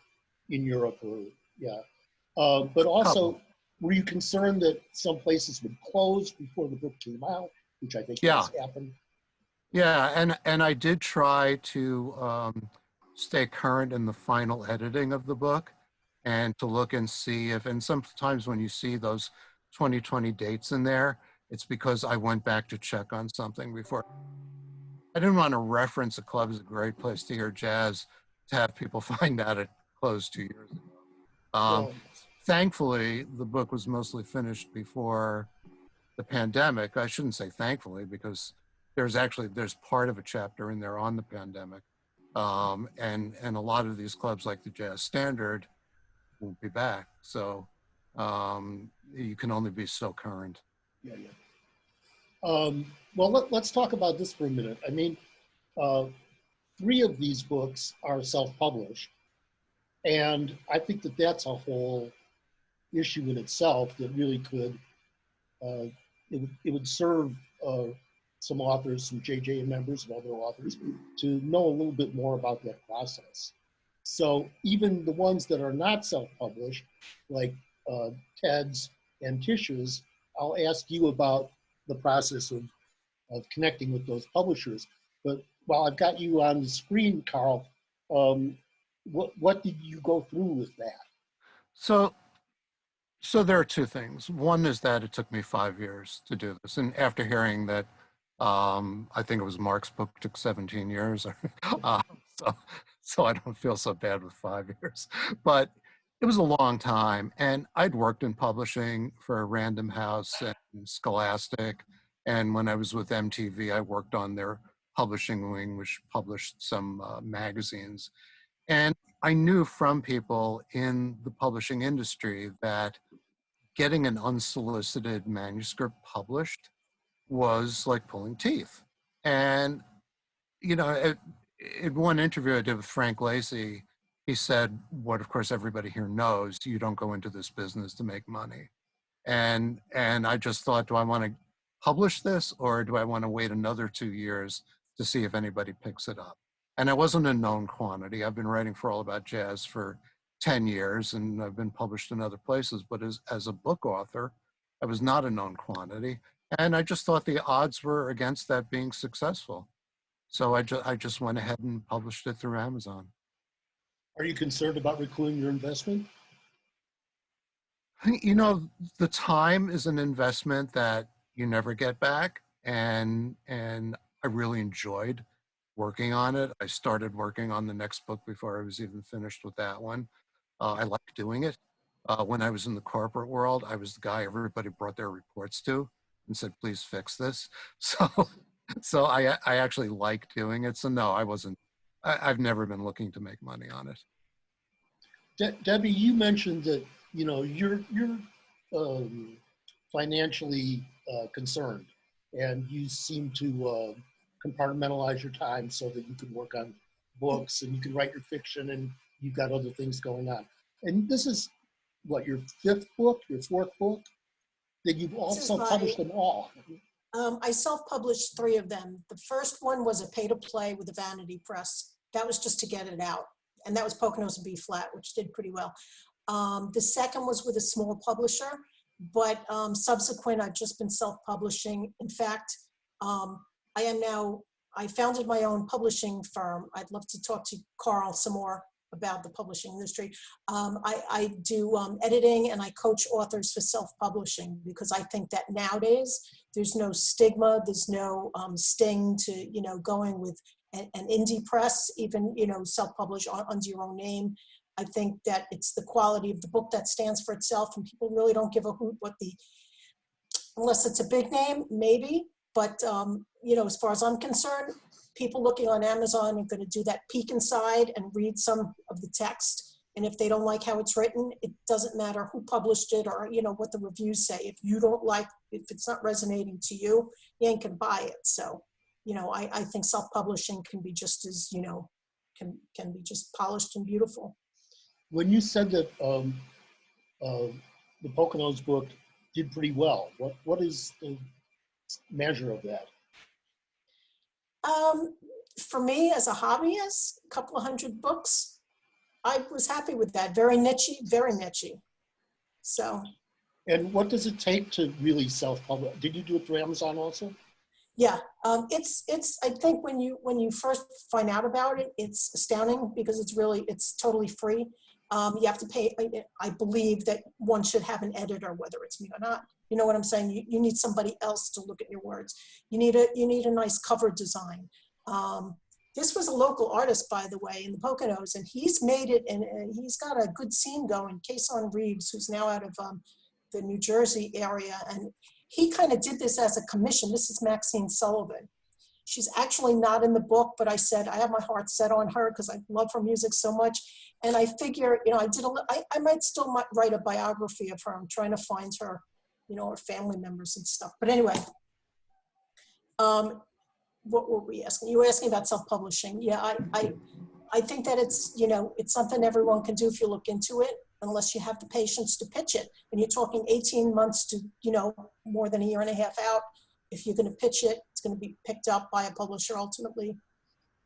in Europe or, yeah. But also, were you concerned that some places would close before the book came out, which I think has happened? Yeah, and I did try to stay current in the final editing of the book and to look and see if, and sometimes when you see those 2020 dates in there, it's because I went back to check on something before. I didn't want to reference a club as a great place to hear jazz to have people find out it closed 2 years ago. Thankfully, the book was mostly finished before the pandemic. I shouldn't say thankfully, because there's part of a chapter in there on the pandemic. And a lot of these clubs like the Jazz Standard won't be back. So you can only be so current. Yeah. Well, let's talk about this for a minute. I mean, 3 of these books are self-published. And I think that that's a whole issue in itself that really could, it would serve some authors, some JJA members and other authors to know a little bit more about that process. So even the ones that are not self-published, like Ted's and Tish's, I'll ask you about the process of connecting with those publishers. But while I've got you on the screen, Karl, what did you go through with that? So there are 2 things. One is that it took me 5 years to do this. And after hearing that, I think it was Mark's book took 17 years. So I don't feel so bad with 5 years. But it was a long time. And I'd worked in publishing for Random House and Scholastic. And when I was with MTV, I worked on their publishing wing, which published some magazines. And I knew from people in the publishing industry that getting an unsolicited manuscript published was like pulling teeth. And, you know, in one interview I did with Frank Lacey, he said, what of course everybody here knows, you don't go into this business to make money. And I just thought, do I want to publish this or do I want to wait another 2 years to see if anybody picks it up? And I wasn't a known quantity. I've been writing for All About Jazz for 10 years and I've been published in other places, but as a book author, I was not a known quantity. And I just thought the odds were against that being successful. So I just went ahead and published it through Amazon. Are you concerned about recouping your investment? You know, the time is an investment that you never get back. And I really enjoyed working on it. I started working on the next book before I was even finished with that one. I liked doing it. When I was in the corporate world, I was the guy everybody brought their reports to and said, please fix this. So I actually like doing it. So no, I've never been looking to make money on it. Debbie, you mentioned that, you know, you're financially concerned and you seem to compartmentalize your time so that you can work on books and you can write your fiction and you've got other things going on. And this is what, your 5th book, your 4th book? That you've also published them all? I self-published 3 of them. The first one was a pay-to-play with the Vanity Press. That was just to get it out. And that was Poconos and B flat, which did pretty well. The second was with a small publisher, but subsequent, I've just been self-publishing. In fact, I founded my own publishing firm. I'd love to talk to Karl some more about the publishing industry. I do editing, and I coach authors for self-publishing, because I think that nowadays there's no stigma, there's no sting to, you know, going with an indie press, even, you know, self-publish under your own name. I think that it's the quality of the book that stands for itself, and people really don't give a hoot what unless it's a big name, maybe. But, you know, as far as I'm concerned, people looking on Amazon are going to do that peek inside and read some of the text. And if they don't like how it's written, it doesn't matter who published it or, you know, what the reviews say. If you don't like, if it's not resonating to you, you ain't gonna buy it. So, you know, I think self-publishing can be just as, you know, can be just polished and beautiful. When you said that the Poconos book did pretty well, what is the measure of that? For me, as a hobbyist, a couple of 100 books, I was happy with that. Very niche-y, very niche-y. So. And what does it take to really self-publish? Did you do it through Amazon also? Yeah, it's. I think when you first find out about it, it's astounding, because it's totally free. You have to pay. I believe that one should have an editor, whether it's me or not. You know what I'm saying? You need somebody else to look at your words. You need a nice cover design. This was a local artist, by the way, in the Poconos, and he's made it, and he's got a good scene going. Kason Reeves, who's now out of the New Jersey area, and he kind of did this as a commission. This is Maxine Sullivan. She's actually not in the book, but I said I have my heart set on her because I love her music so much. And I figure, you know, I might still write a biography of her. I'm trying to find her, you know, her family members and stuff. But anyway, what were we asking? You were asking about self-publishing. Yeah, I think that it's, you know, it's something everyone can do if you look into it, unless you have the patience to pitch it. And you're talking 18 months to, you know, more than a year and a half out. If you're going to pitch it, it's going to be picked up by a publisher ultimately,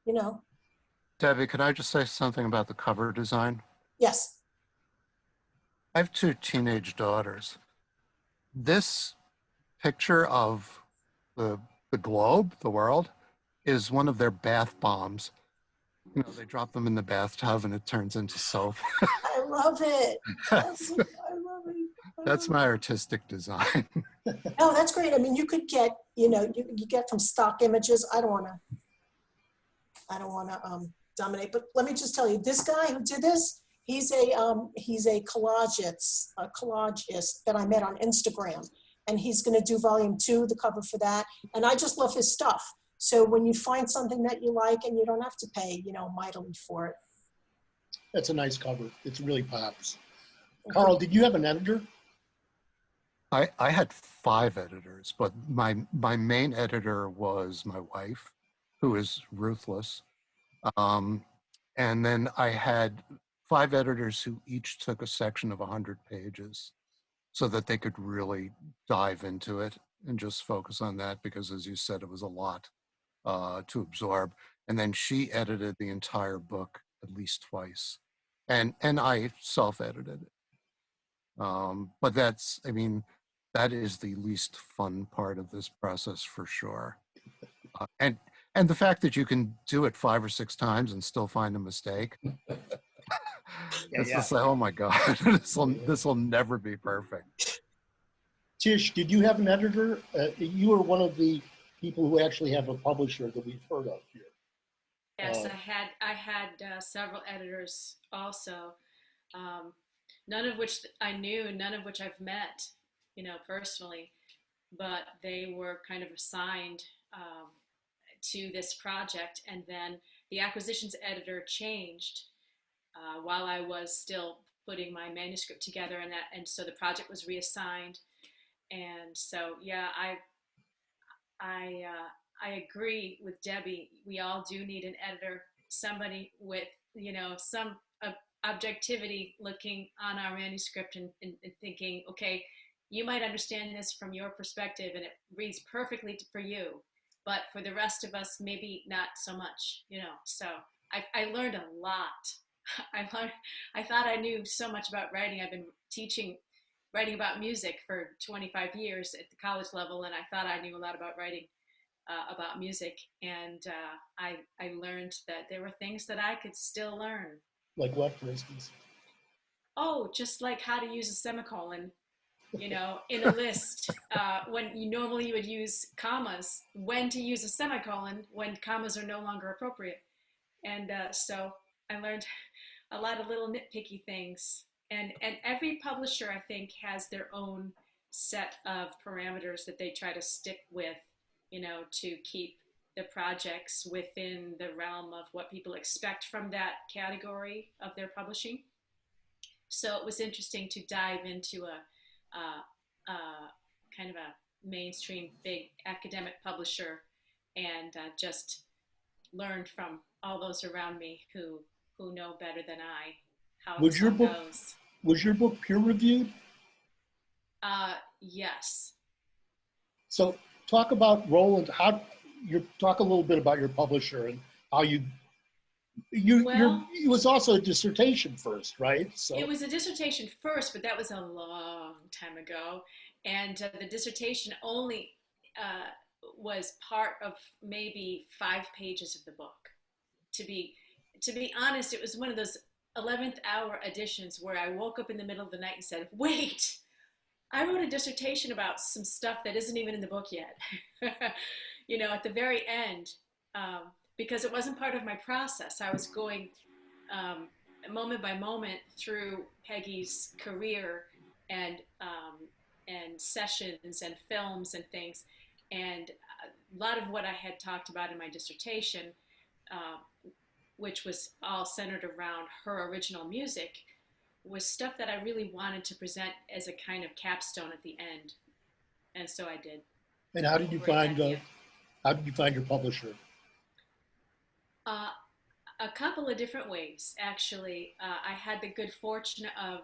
you know. Debbie, could I just say something about the cover design? Yes. I have 2 teenage daughters. This picture of the globe, the world, is one of their bath bombs. You know, they drop them in the bathtub and it turns into soap. I love it. I love it. That's my artistic design. No, that's great. I mean, you could get, you know, you get from stock images. I don't want to dominate, but let me just tell you, this guy who did this, he's a collagist that I met on Instagram, and he's going to do volume 2, the cover for that. And I just love his stuff. So when you find something that you like, and you don't have to pay, you know, mightily for it. That's a nice cover. It really pops. Karl, did you have an editor? I had 5 editors, but my main editor was my wife, who is ruthless. And then I had 5 editors who each took a section of 100 pages so that they could really dive into it and just focus on that, because as you said, it was a lot to absorb. And then she edited the entire book at least twice. And I self-edited it. But that's, I mean, that is the least fun part of this process for sure. And the fact that you can do it 5 or 6 times and still find a mistake. It's just like, oh my God, this will never be perfect. Tish, did you have an editor? You were one of the people who actually have a publisher that we've heard of here. Yes, I had several editors also. None of which I knew, none of which I've met, you know, personally, but they were kind of assigned to this project. And then the acquisitions editor changed while I was still putting my manuscript together, and so the project was reassigned. And so, yeah, I agree with Debbie. We all do need an editor, somebody with, you know, some objectivity looking on our manuscript and thinking, okay, you might understand this from your perspective and it reads perfectly for you, but for the rest of us, maybe not so much, you know. So I learned a lot. I thought I knew so much about writing. I've been writing about music for 25 years at the college level, and I thought I knew a lot about writing about music. And I learned that there were things that I could still learn. Like what, for instance? Oh, just like how to use a semicolon, you know, in a list, when you normally would use commas, when to use a semicolon when commas are no longer appropriate. And so I learned a lot of little nitpicky things. And every publisher, I think, has their own set of parameters that they try to stick with, you know, to keep the projects within the realm of what people expect from that category of their publishing. So it was interesting to dive into a kind of a mainstream big academic publisher and just learn from all those around me who know better than I how Was this your all book goes. was your book peer reviewed? Yes. So talk about Roland. Talk a little bit about your publisher and how Well, it was also a dissertation first, right? So it was a dissertation first, but that was a long time ago. And the dissertation only was part of maybe 5 pages of the book. To be honest, it was one of those 11th hour editions where I woke up in the middle of the night and said, wait, I wrote a dissertation about some stuff that isn't even in the book yet. You know, at the very end, because it wasn't part of my process. I was going moment by moment through Peggy's career and sessions and films and things. And a lot of what I had talked about in my dissertation, which was all centered around her original music, was stuff that I really wanted to present as a kind of capstone at the end. And so I did. and how did you find your publisher? A couple of different ways, actually. I had the good fortune of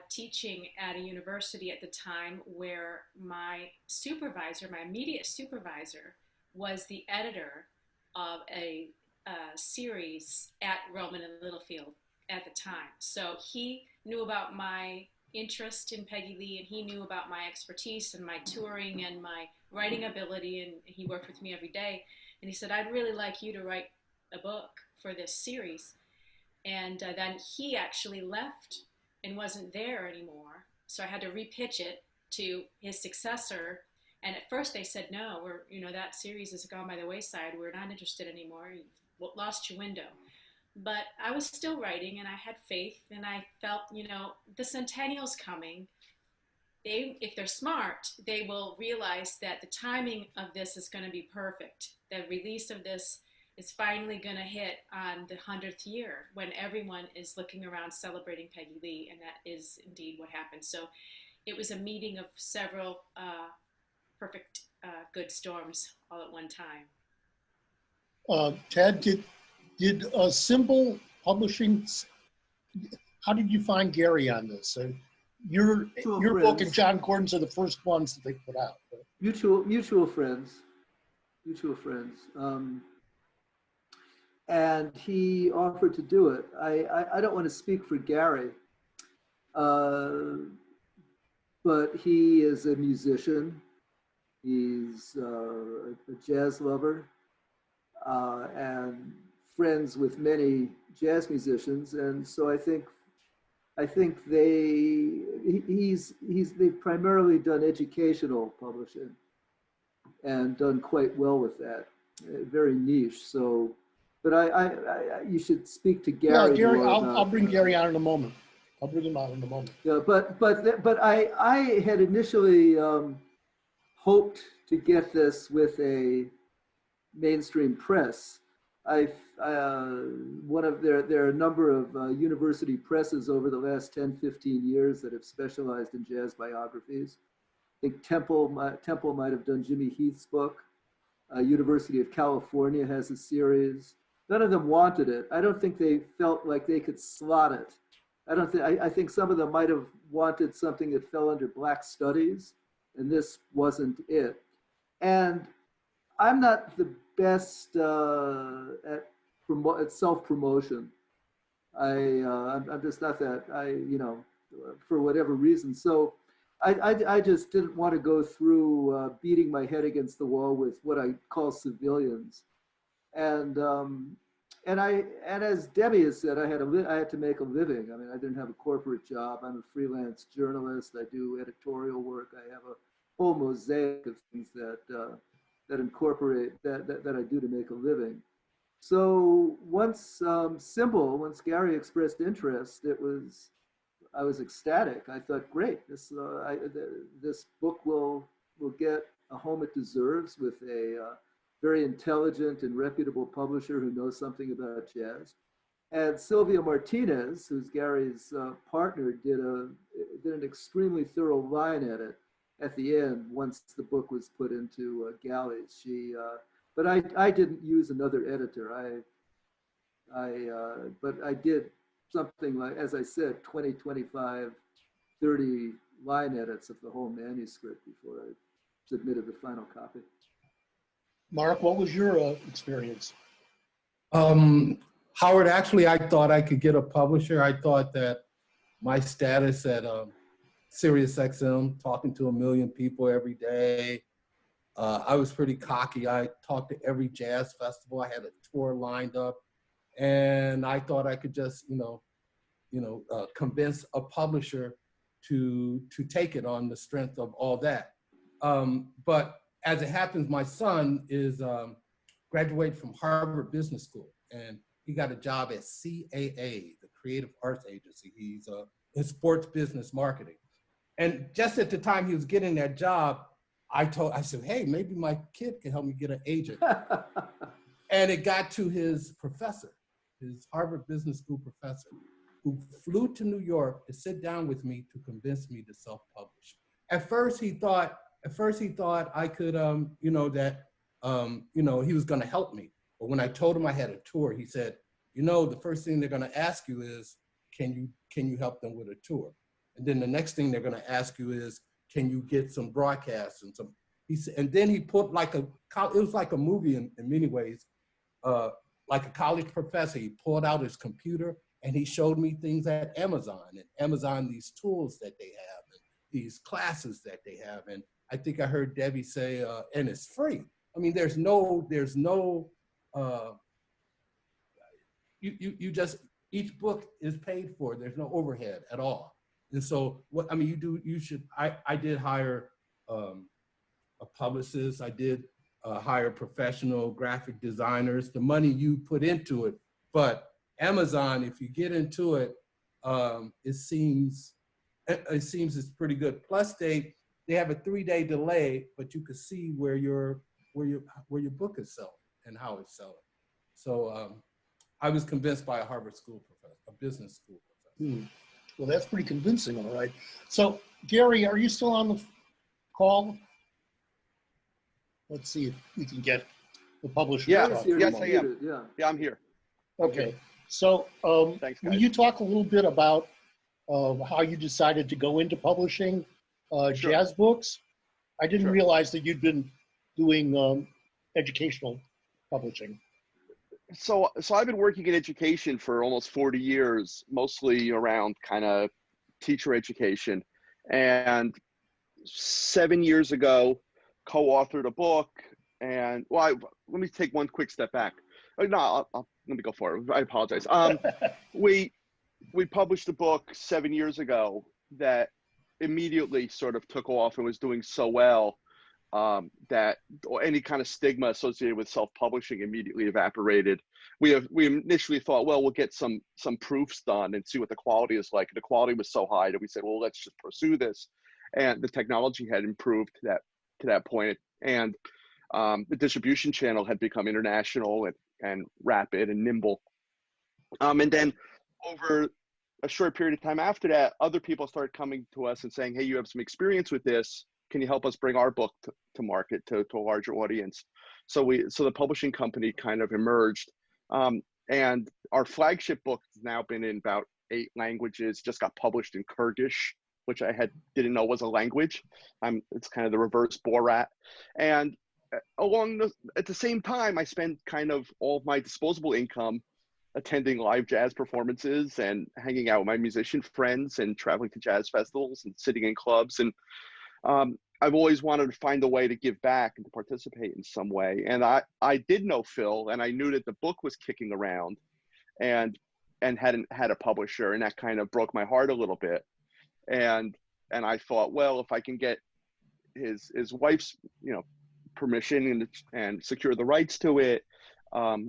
teaching at a university at the time where my immediate supervisor, was the editor of a series at Rowman and Littlefield at the time. So he knew about my interest in Peggy Lee, and he knew about my expertise and my touring and my writing ability, and he worked with me every day. And he said, I'd really like you to write a book for this series. And then he actually left and wasn't there anymore. So I had to repitch it to his successor. And at first they said, no, that series has gone by the wayside. We're not interested anymore. You've lost your window. But I was still writing, and I had faith, and I felt, the centennial's coming. If they're smart, they will realize that the timing of this is going to be perfect. The release of this is finally going to hit on the 100th year when everyone is looking around celebrating Peggy Lee, and that is indeed what happened. So it was a meeting of several perfect good storms all at one time. Ted, did Cymbal Publishing, how did you find Gary on this? Your book and John Gordon's are the first ones that they put out. Right? Mutual friends. And he offered to do it. I don't want to speak for Gary, but he is a musician. He's a jazz lover and friends with many jazz musicians. And so I think they've primarily done educational publishing and done quite well with that. Very niche. So, but you should speak to Gary. Yeah, Gary, I'll bring Gary on in a moment. I'll bring him on in a moment. Yeah, but I had initially hoped to get this with a mainstream press. There are a number of university presses over the last 10, 15 years that have specialized in jazz biographies. I think Temple might have done Jimmy Heath's book. University of California has a series. None of them wanted it. I don't think they felt like they could slot it. I think some of them might have wanted something that fell under Black Studies, and this wasn't it. And I'm not the best at self-promotion. I'm just not that, for whatever reason. So I just didn't want to go through beating my head against the wall with what I call civilians. And and as Debbie has said, I had to make a living. I mean, I didn't have a corporate job. I'm a freelance journalist. I do editorial work. I have a whole mosaic of things that incorporate that I do to make a living. So once once Gary expressed interest, I was ecstatic. I thought, great, this book will get a home it deserves with a very intelligent and reputable publisher who knows something about jazz. And Sylvia Martinez, who's Gary's partner, did an extremely thorough line edit at the end once the book was put into galleys. But I didn't use another editor. But I did something like, as I said, 20, 25, 30 line edits of the whole manuscript before I submitted the final copy. Mark, what was your experience? Howard, actually, I thought I could get a publisher. I thought that my status at SiriusXM, talking to 1 million people every day, I was pretty cocky. I talked to every jazz festival. I had a tour lined up, and I thought I could just, convince a publisher to take it on the strength of all that. But as it happens, my son is graduated from Harvard Business School, and he got a job at CAA, the Creative Arts Agency. He's in sports business marketing. And just at the time he was getting that job, I said, hey, maybe my kid can help me get an agent. And it got to his professor, his Harvard Business School professor, who flew to New York to sit down with me to convince me to self-publish. At first he thought I could, he was gonna help me. But when I told him I had a tour, he said, the first thing they're gonna ask you is, can you help them with a tour? And then the next thing they're gonna ask you is, can you get some broadcasts and some, and then he put it was like a movie in many ways, like a college professor. He pulled out his computer and he showed me things at Amazon, these tools that they have, and these classes that they have. And I think I heard Debbie say, and it's free. I mean, each book is paid for. There's no overhead at all. And so I did hire a publicist. I did hire professional graphic designers, the money you put into it. But Amazon, if you get into it, it seems it's pretty good. Plus they have a 3-day delay, but you can see where your book is selling and how it's selling. So I was convinced by a Harvard school professor, a business school professor. Well, that's pretty convincing, all right. So Gary, are you still on the call? Let's see if we can get the publisher. Yes, I am. Yeah, I'm here. Okay. So Thanks, will guys. you talk a little bit about how you decided to go into publishing jazz books? I didn't realize that you'd been doing educational publishing. So I've been working in education for almost 40 years, mostly around kind of teacher education. And 7 years ago, co-authored a book. And let me take one quick step back. No, let me go forward. I apologize. We published a book 7 years ago that immediately sort of took off and was doing so well that any kind of stigma associated with self-publishing immediately evaporated. We initially thought, well, we'll get some proofs done and see what the quality is like. And the quality was so high that we said, well, let's just pursue this. And the technology had improved to that point, and the distribution channel had become international and rapid and nimble. And then over a short period of time after that, other people started coming to us and saying, hey, you have some experience with this. Can you help us bring our book to market to a larger audience? So the publishing company kind of emerged. And our flagship book has now been in about 8 languages, just got published in Kurdish, which I didn't know was a language. It's kind of the reverse Borat. And at the same time, I spent kind of all of my disposable income attending live jazz performances and hanging out with my musician friends and traveling to jazz festivals and sitting in clubs. And I've always wanted to find a way to give back and to participate in some way. And I did know Phil, and I knew that the book was kicking around and hadn't had a publisher, and that kind of broke my heart a little bit. And I thought, well, if I can get his wife's, permission and secure the rights to it,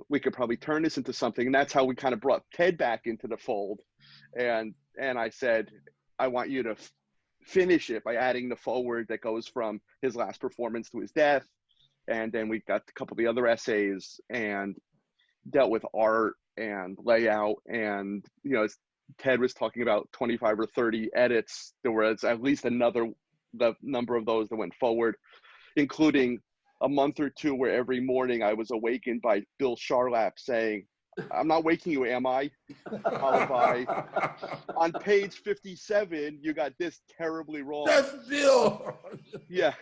we could probably turn this into something. And that's how we kind of brought Ted back into the fold. And I said, I want you to finish it by adding the foreword that goes from his last performance to his death. And then we got a couple of the other essays and dealt with art and layout. And, as Ted was talking about 25 or 30 edits, there was at least the number of those that went forward, including a month or two where every morning I was awakened by Bill Charlap saying, "I'm not waking you, am I?" Followed by, "On page 57, you got this terribly wrong." That's Bill. Yeah.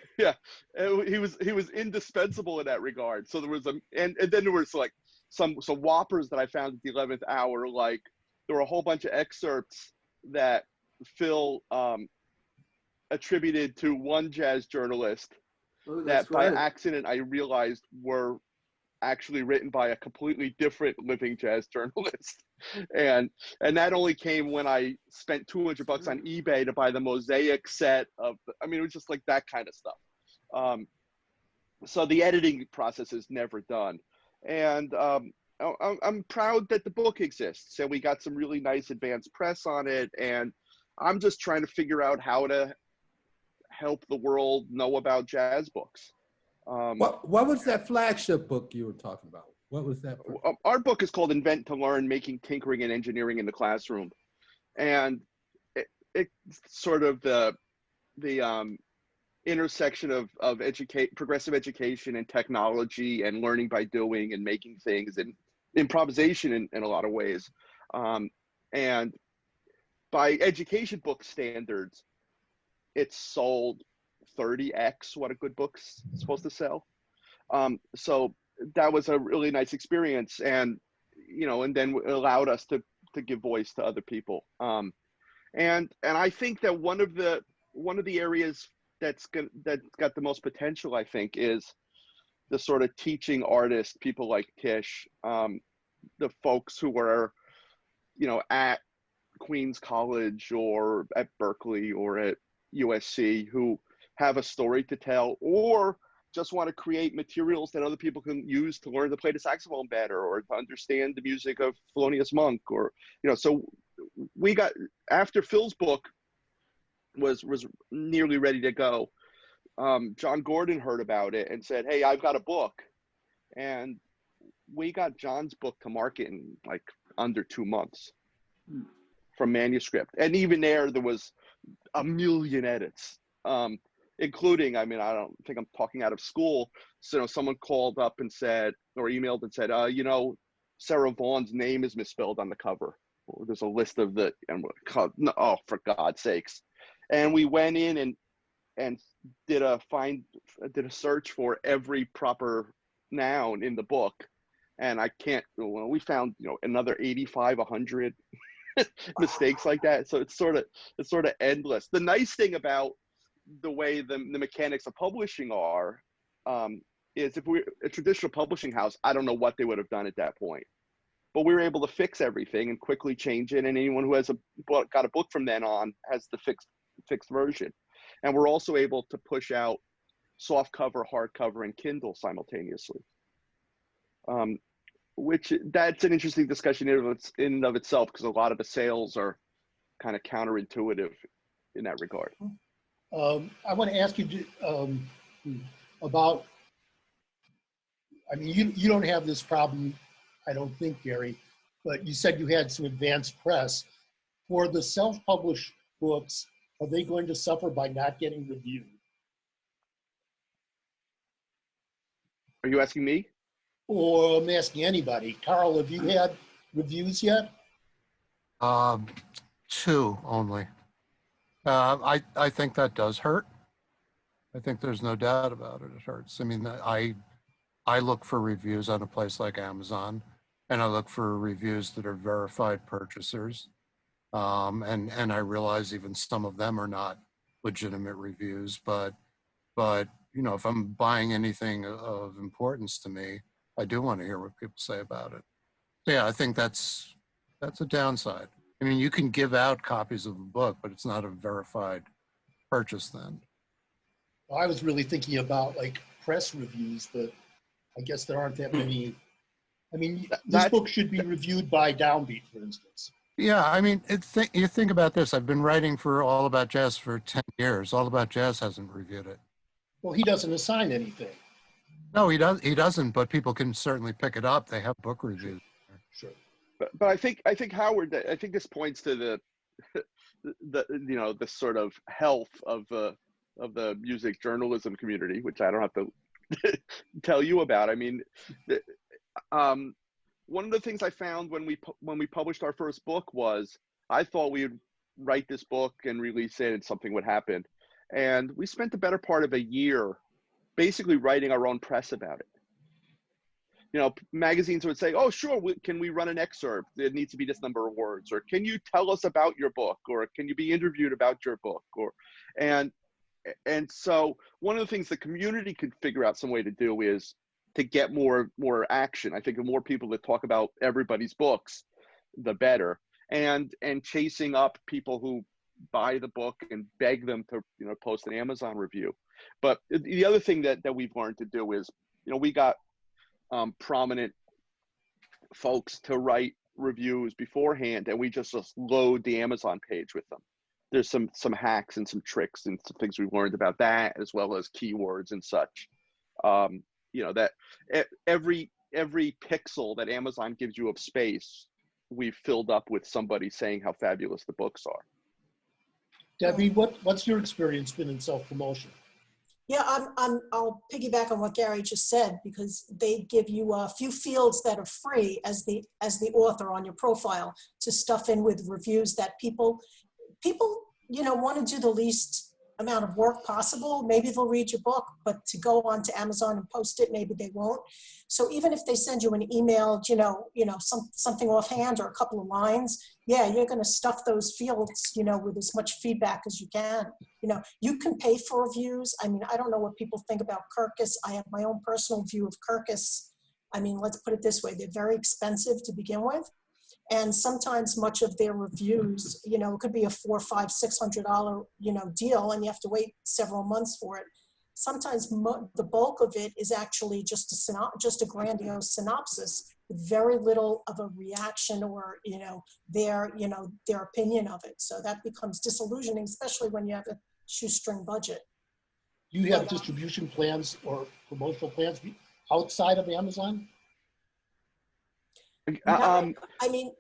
He was indispensable in that regard. So there was and then there was like some whoppers that I found at the 11th hour. Like there were a whole bunch of excerpts that Phil attributed to one jazz journalist that by accident I realized were actually written by a completely different living jazz journalist. And that only came when I spent $200 on eBay to buy the mosaic set of, it was just like that kind of stuff. So the editing process is never done. And I'm proud that the book exists, and we got some really nice advanced press on it. And I'm just trying to figure out how to help the world know about jazz books. What was that flagship book you were talking about? What was that book? Our book is called Invent to Learn, Making Tinkering and Engineering in the Classroom. And it's sort of the intersection of progressive education and technology and learning by doing and making things and improvisation in a lot of ways. And by education book standards, it's sold 30x what a good book's supposed to sell. So that was a really nice experience, and and then it allowed us to give voice to other people. And I think that one of the areas that's got the most potential, I think, is the sort of teaching artists, people like Tish, the folks who were, at Queens College or at Berkeley or at USC, who have a story to tell, or just want to create materials that other people can use to learn to play the saxophone better or to understand the music of Thelonious Monk, or so we got, after Phil's book was nearly ready to go, John Gordon heard about it and said, "Hey, I've got a book," and we got John's book to market in like under 2 months from manuscript. And even there was a million edits, including, I don't think I'm talking out of school. So someone called up and said, or emailed and said, Sarah Vaughan's name is misspelled on the cover. There's a list of oh, for God's sakes. And we went in and did a search for every proper noun in the book. And we found, another 85, 100 mistakes like that. So it's sort of endless. The nice thing about the way the mechanics of publishing are, is if we're a traditional publishing house, I don't know what they would have done at that point. But we were able to fix everything and quickly change it. And anyone who has got a book from then on has the fixed version. And we're also able to push out soft cover, hardcover, and Kindle simultaneously. Which that's an interesting discussion in and of itself, because a lot of the sales are kind of counterintuitive in that regard. I want to ask you about, you don't have this problem, I don't think, Gary, but you said you had some advanced press. For the self-published books, are they going to suffer by not getting reviewed? Are you asking me? Or I'm asking anybody. Karl, have you had reviews yet? 2 only. I think that does hurt. I think there's no doubt about it. It hurts. I look for reviews on a place like Amazon, and I look for reviews that are verified purchasers. And I realize even some of them are not legitimate reviews, but But, you know, if I'm buying anything of importance to me, I do want to hear what people say about it. So, yeah, I think that's a downside. I mean, you can give out copies of a book, but it's not a verified purchase then. I was really thinking about like press reviews, but I guess there aren't that many. I mean, this book should be reviewed by Downbeat, for instance. Yeah, I mean, you think about this. I've been writing for All About Jazz for 10 years. All About Jazz hasn't reviewed it. Well, he doesn't assign anything. No, he doesn't, but people can certainly pick it up. They have book reviews. Sure. But I think Howard, I think this points to the you know, the sort of health of the music journalism community, which I don't have to tell you about. I mean, one of the things I found when we published our first book was I thought we would write this book and release it and something would happen, and we spent the better part of a year basically writing our own press about it. You know, magazines would say, oh, sure, can we run an excerpt? It needs to be this number of words. Or can you tell us about your book? Or can you be interviewed about your book? And so one of the things the community could figure out some way to do is to get more action. I think the more people that talk about everybody's books, the better. And chasing up people who buy the book and beg them to, you know, post an Amazon review. But the other thing that we've learned to do is, you know, we got prominent folks to write reviews beforehand, and we just load the Amazon page with them. There's some hacks and some tricks and some things we've learned about that, as well as keywords and such. You know, that every pixel that Amazon gives you of space, we've filled up with somebody saying how fabulous the books are. Debbie, what's your experience been in self-promotion? Yeah, I'll piggyback on what Gary just said, because they give you a few fields that are free as the author on your profile to stuff in with reviews that people, you know, want to do the least amount of work possible. Maybe they'll read your book, but to go on to Amazon and post it, maybe they won't. So even if they send you an email, you know, something offhand or a couple of lines, yeah, you're going to stuff those fields, you know, with as much feedback as you can. You know, you can pay for reviews. I mean, I don't know what people think about Kirkus. I have my own personal view of Kirkus. I mean, let's put it this way. They're very expensive to begin with. And sometimes much of their reviews, you know, it could be a $400, $500, $600, you know, deal, and you have to wait several months for it. Sometimes the bulk of it is actually just a grandiose synopsis with very little of a reaction or, you know, their opinion of it. So that becomes disillusioning, especially when you have a shoestring budget. Do you have distribution plans or promotional plans outside of Amazon? I mean,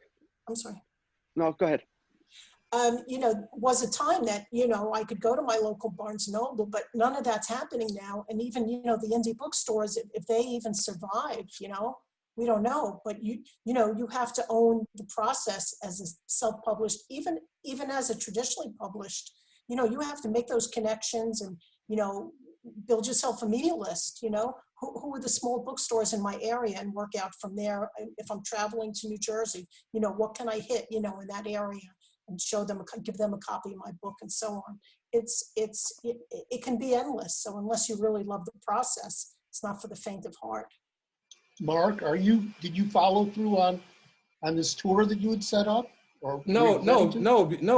I'm sorry. No, go ahead. You know, was a time that, you know, I could go to my local Barnes & Noble, but none of that's happening now. And even, you know, the indie bookstores, if they even survive, you know, we don't know. But you know, you have to own the process as a self-published, even as a traditionally published. You know, you have to make those connections and, you know, build yourself a media list. You know, who are the small bookstores in my area, and work out from there. If I'm traveling to New Jersey, you know, what can I hit, you know, in that area, and show them, give them a copy of my book, and so on. It can be endless. So unless you really love the process, it's not for the faint of heart. Mark, did you follow through on this tour that you had set up? Or No,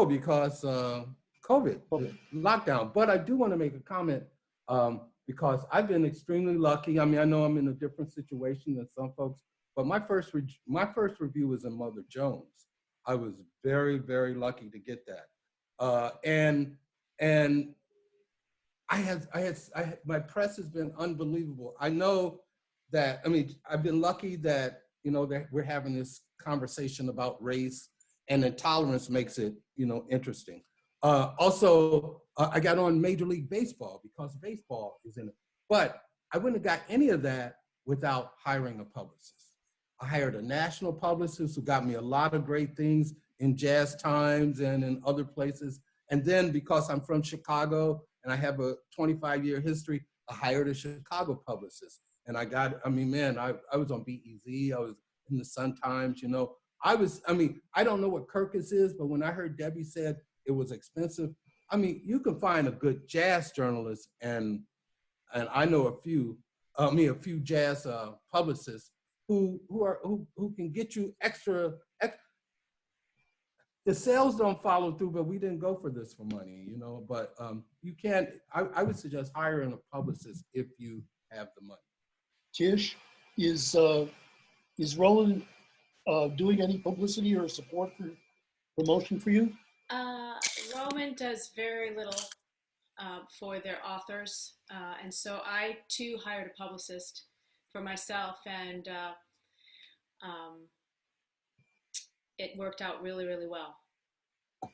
because COVID lockdown. But I do want to make a comment because I've been extremely lucky. I mean, I know I'm in a different situation than some folks, but my first review was in Mother Jones. I was very, very lucky to get that, and my press has been unbelievable. I know that. I mean, I've been lucky that, you know, that we're having this conversation about race, and intolerance makes it, you know, interesting. Also, I got on Major League Baseball because baseball is in it, but I wouldn't have got any of that without hiring a publicist. I hired a national publicist who got me a lot of great things in Jazz Times and in other places. And then because I'm from Chicago and I have a 25-year history, I hired a Chicago publicist. And I was on BEZ, I was in the Sun Times, you know. I don't know what Kirkus is, but when I heard Debbie said it was expensive, I mean, you can find a good jazz journalist and and I know a few jazz publicists who can get you extra. The sales don't follow through, but we didn't go for this for money, you know. But you can't. I would suggest hiring a publicist if you have the money. Tish, is Roland doing any publicity or support for promotion for you? Roman does very little for their authors, and so I too hired a publicist for myself, and it worked out really, really well.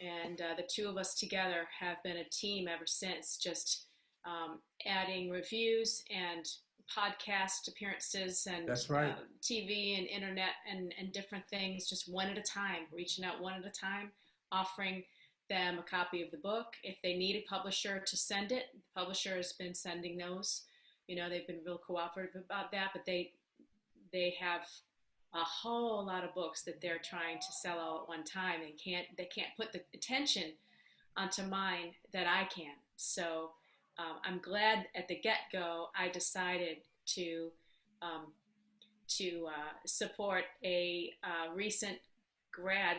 And the two of us together have been a team ever since, just adding reviews and podcast appearances and That's right. TV and internet and different things, just one at a time, reaching out one at a time, offering them a copy of the book. If they need a publisher to send it, the publisher has been sending those. You know, they've been real cooperative about that, but they have a whole lot of books that they're trying to sell all at one time, and they can't put the attention onto mine that I can. So I'm glad at the get-go I decided to support a recent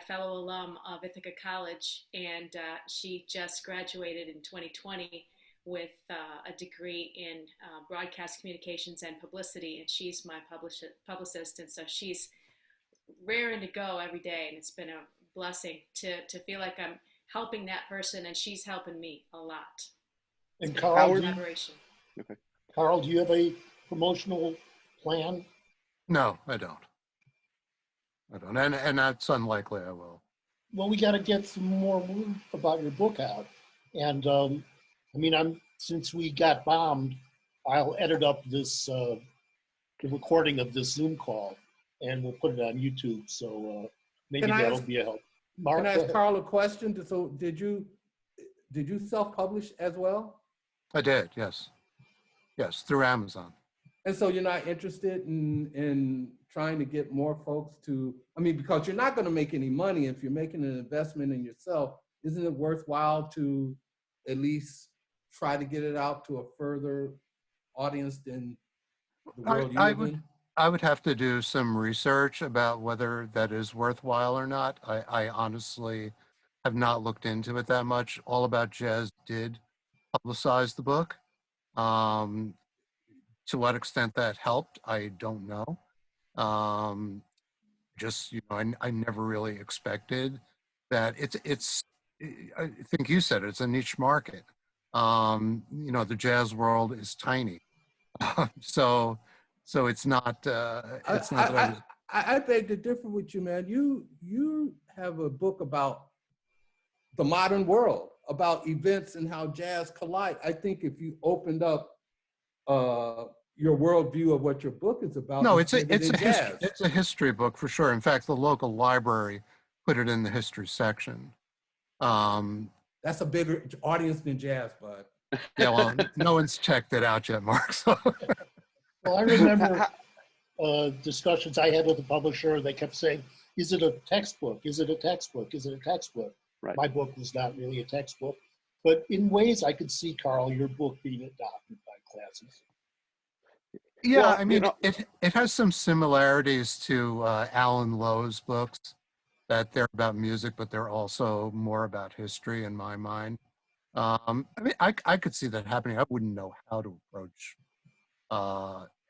fellow alum of Ithaca College, and she just graduated in 2020 with a degree in broadcast communications and publicity, and she's my publicist, and so she's raring to go every day, and it's been a blessing to feel like I'm helping that person, and she's helping me a lot. And Karl, Howard, do you have a promotional plan? No, I don't. And that's unlikely I will. Well, we got to get some more word about your book out. And I mean, since we got bombed, I'll edit up this the recording of this Zoom call, and we'll put it on YouTube. So maybe that'll be a help. Mark, can I ask Karl a question? So did you self-publish as well? I did, yes. Yes, through Amazon. And so you're not interested in trying to get more folks to, I mean, because you're not going to make any money if you're making an investment in yourself. Isn't it worthwhile to at least try to get it out to a further audience than the world you live in? I would have to do some research about whether that is worthwhile or not. I honestly have not looked into it that much. All About Jazz did publicize the book. To what extent that helped, I don't know. Just, you know, I never really expected that. It's I think you said it's a niche market. You know, the jazz world is tiny. So it's not, it's not that I beg to differ with you, man. You have a book about the modern world, about events and how jazz collide. I think if you opened up your worldview of what your book is about. No, it's a history book for sure. In fact, the local library put it in the history section. That's a bigger audience than jazz, bud. Yeah, well, no one's checked it out yet, Mark. So. Well, I remember discussions I had with the publisher. They kept saying, "Is it a textbook? Is it a textbook? Is it a textbook?" Right. My book was not really a textbook, but in ways I could see, Karl, your book being adopted by classes. Yeah, Well, I mean, you know, it has some similarities to Alan Lowe's books, that they're about music, but they're also more about history in my mind. I mean, I could see that happening. I wouldn't know how to approach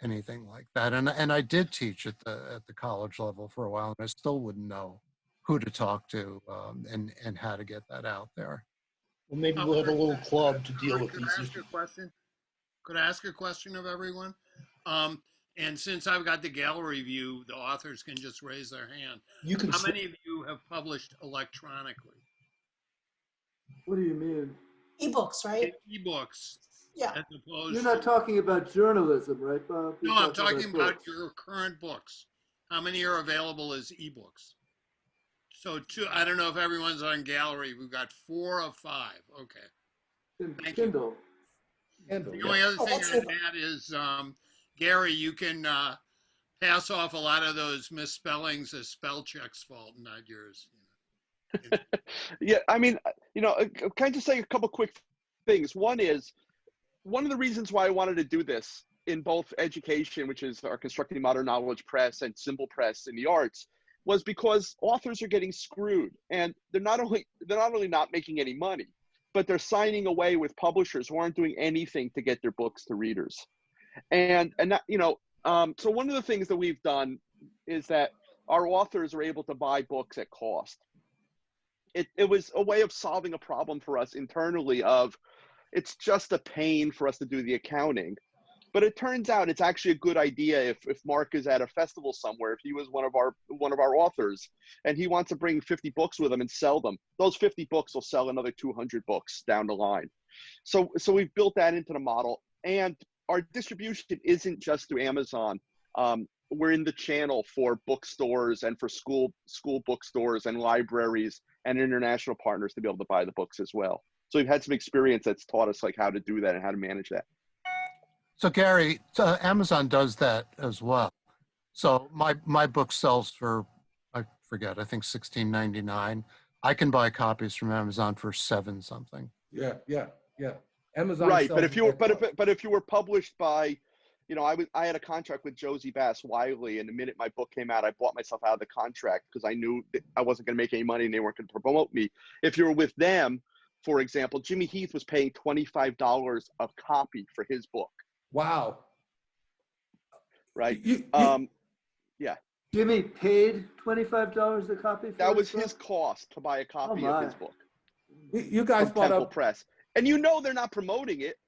anything like that. And I did teach at the college level for a while, and I still wouldn't know who to talk to and how to get that out there. Well, maybe we'll have a little club to deal with these issues. Could I ask a question of everyone? And since I've got the gallery view, the authors can just raise their hand. You can. How many of you have published electronically? What do you mean? Ebooks, right? Ebooks. Yeah. As opposed You're not talking about journalism, right, Bob? You're No, I'm talking about books. your current books. How many are available as ebooks? So I don't know if everyone's on gallery. We've got 4 of 5. Okay. Thank you. Kindle. The only other thing I'd add is, Gary, you can pass off a lot of those misspellings as spell check's fault, not yours. You know. Yeah, I mean, you know, can I just say a couple quick things? One is, one of the reasons why I wanted to do this in both education, which is our Constructing Modern Knowledge Press, and Cymbal Press in the arts, was because authors are getting screwed, and they're not only not making any money, but they're signing away with publishers who aren't doing anything to get their books to readers. And that, so one of the things that we've done is that our authors are able to buy books at cost. It was a way of solving a problem for us internally of, it's just a pain for us to do the accounting. But it turns out it's actually a good idea if Mark is at a festival somewhere, if he was one of our authors and he wants to bring 50 books with him and sell them, those 50 books will sell another 200 books down the line. So we've built that into the model, and our distribution isn't just through Amazon. We're in the channel for bookstores and for school bookstores and libraries and international partners to be able to buy the books as well. So we've had some experience that's taught us like how to do that and how to manage that. So Gary, Amazon does that as well. So my book sells for, I forget, I think $16.99. I can buy copies from Amazon for $7 something. Yeah. Amazon. Right, but sells if you were published by, I had a contract with Josie Bass Wiley, and the minute my book came out, I bought myself out of the contract because I knew that I wasn't going to make any money and they weren't going to promote me. If you were with them, for example, Jimmy Heath was paying $25 a copy for his book. Wow. Right. Yeah. Jimmy paid $25 a copy for that was book? his cost to buy a copy of his book. You guys from brought Cymbal up Press, and they're not promoting it.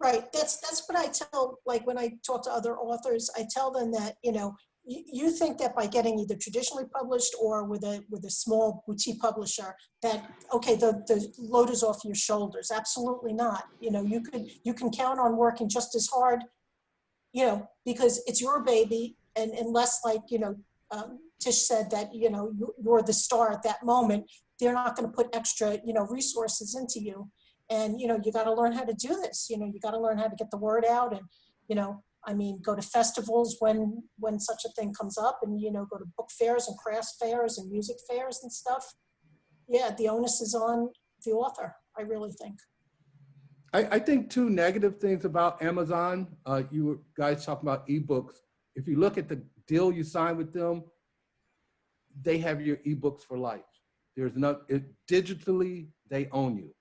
Right. That's what I tell, like when I talk to other authors, I tell them that, you think that by getting either traditionally published or with a small boutique publisher that, okay, the load is off your shoulders. Absolutely not. You can count on working just as hard, because it's your baby, and unless, like, Tish said that, you're the star at that moment, they're not going to put extra, resources into you. And, you got to learn how to do this. You got to learn how to get the word out and, go to festivals when such a thing comes up, and, go to book fairs and crafts fairs and music fairs and stuff. Yeah, the onus is on the author, I really think. I think two negative things about Amazon. You guys talking about ebooks. If you look at the deal you sign with them, they have your ebooks for life. Digitally, they own you.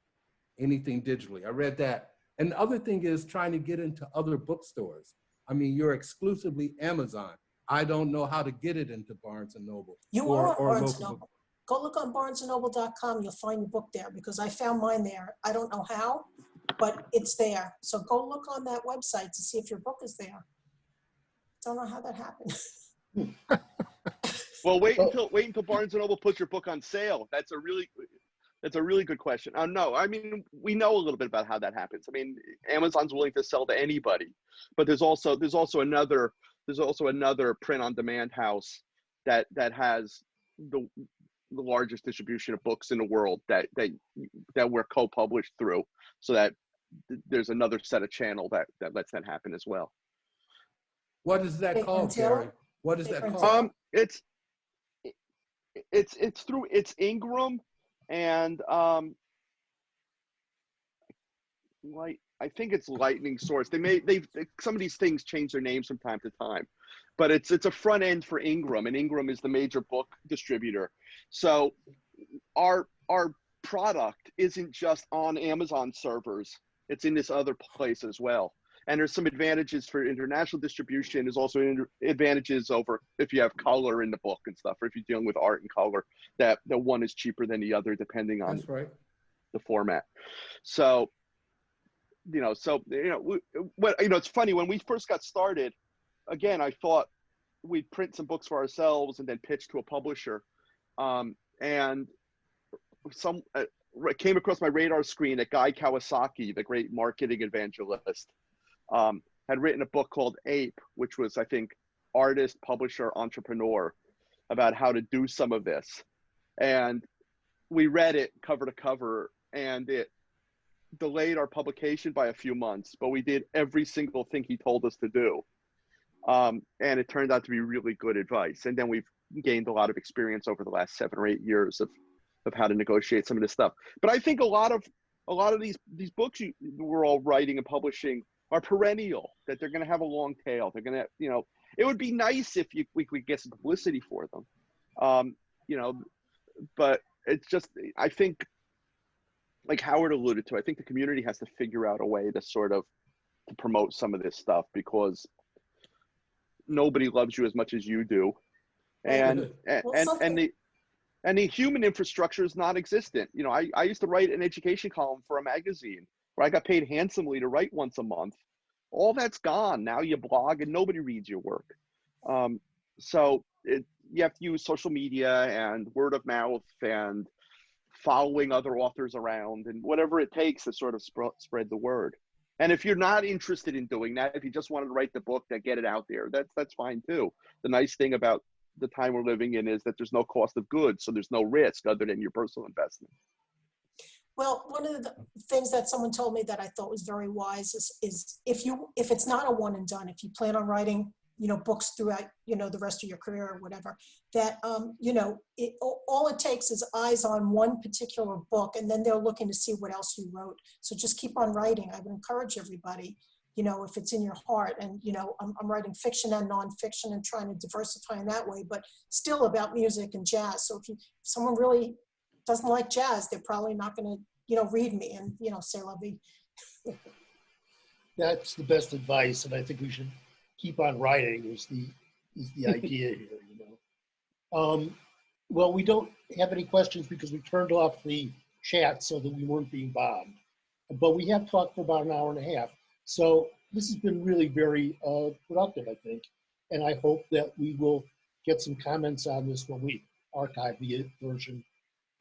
Anything digitally. I read that. And the other thing is trying to get into other bookstores. You're exclusively Amazon. I don't know how to get it into Barnes & Noble. You are Barnes & Noble. Go look on barnesandnoble.com. You'll find your book there, because I found mine there. I don't know how, but it's there. So go look on that website to see if your book is there. Don't know how that happened. Well, wait until Barnes & Noble puts your book on sale. That's a really good question. No, we know a little bit about how that happens. Amazon's willing to sell to anybody, but there's also another print-on-demand house that has the largest distribution of books in the world that we're co-published through, so that there's another set of channel that lets that happen as well. What is that called, Gary? What is that called? It's Ingram. And I think it's Lightning Source. Some of these things change their names from time to time, but it's a front end for Ingram, and Ingram is the major book distributor. So our product isn't just on Amazon servers; it's in this other place as well. And there's some advantages for international distribution. There's also advantages over if you have color in the book and stuff, or if you're dealing with art and color, that the one is cheaper than the other depending on the format. So, it's funny, when we first got started, again, I thought we'd print some books for ourselves and then pitch to a publisher. And came across my radar screen that Guy Kawasaki, the great marketing evangelist, had written a book called Ape, which was, I think, artist, publisher, entrepreneur, about how to do some of this. And we read it cover to cover, and it delayed our publication by a few months, but we did every single thing he told us to do. And it turned out to be really good advice. And then we've gained a lot of experience over the last 7 or 8 years of how to negotiate some of this stuff. But I think a lot of a lot of these books we're all writing and publishing are perennial, that they're going to have a long tail. They're going to, you know, it would be nice if we could get some publicity for them, you know, but it's just, I think, like Howard alluded to, I think the community has to figure out a way to sort of to promote some of this stuff, because nobody loves you as much as you do, and the human infrastructure is non-existent. You know, I used to write an education column for a magazine where I got paid handsomely to write once a month. All that's gone. Now you blog and nobody reads your work. So you have to use social media and word of mouth and following other authors around and whatever it takes to sort of spread the word. And if you're not interested in doing that, if you just wanted to write the book, that get it out there, that's fine too. The nice thing about the time we're living in is that there's no cost of goods, so there's no risk other than your personal investment. Well, one of the things that someone told me that I thought was very wise is if it's not a one and done, if you plan on writing, you know, books throughout, you know, the rest of your career or whatever, that, you know, all it takes is eyes on one particular book, and then they're looking to see what else you wrote. So just keep on writing. I would encourage everybody, you know, if it's in your heart. And, you know, I'm writing fiction and nonfiction and trying to diversify in that way, but still about music and jazz. So if someone really doesn't like jazz, they're probably not going to, you know, read me and, you know, say la vie. That's the best advice, and I think we should keep on writing is the idea here, you know. Well, we don't have any questions because we turned off the chat so that we weren't being bombed. But we have talked for about an hour and a half. So this has been really very productive, I think. And I hope that we will get some comments on this when we archive the version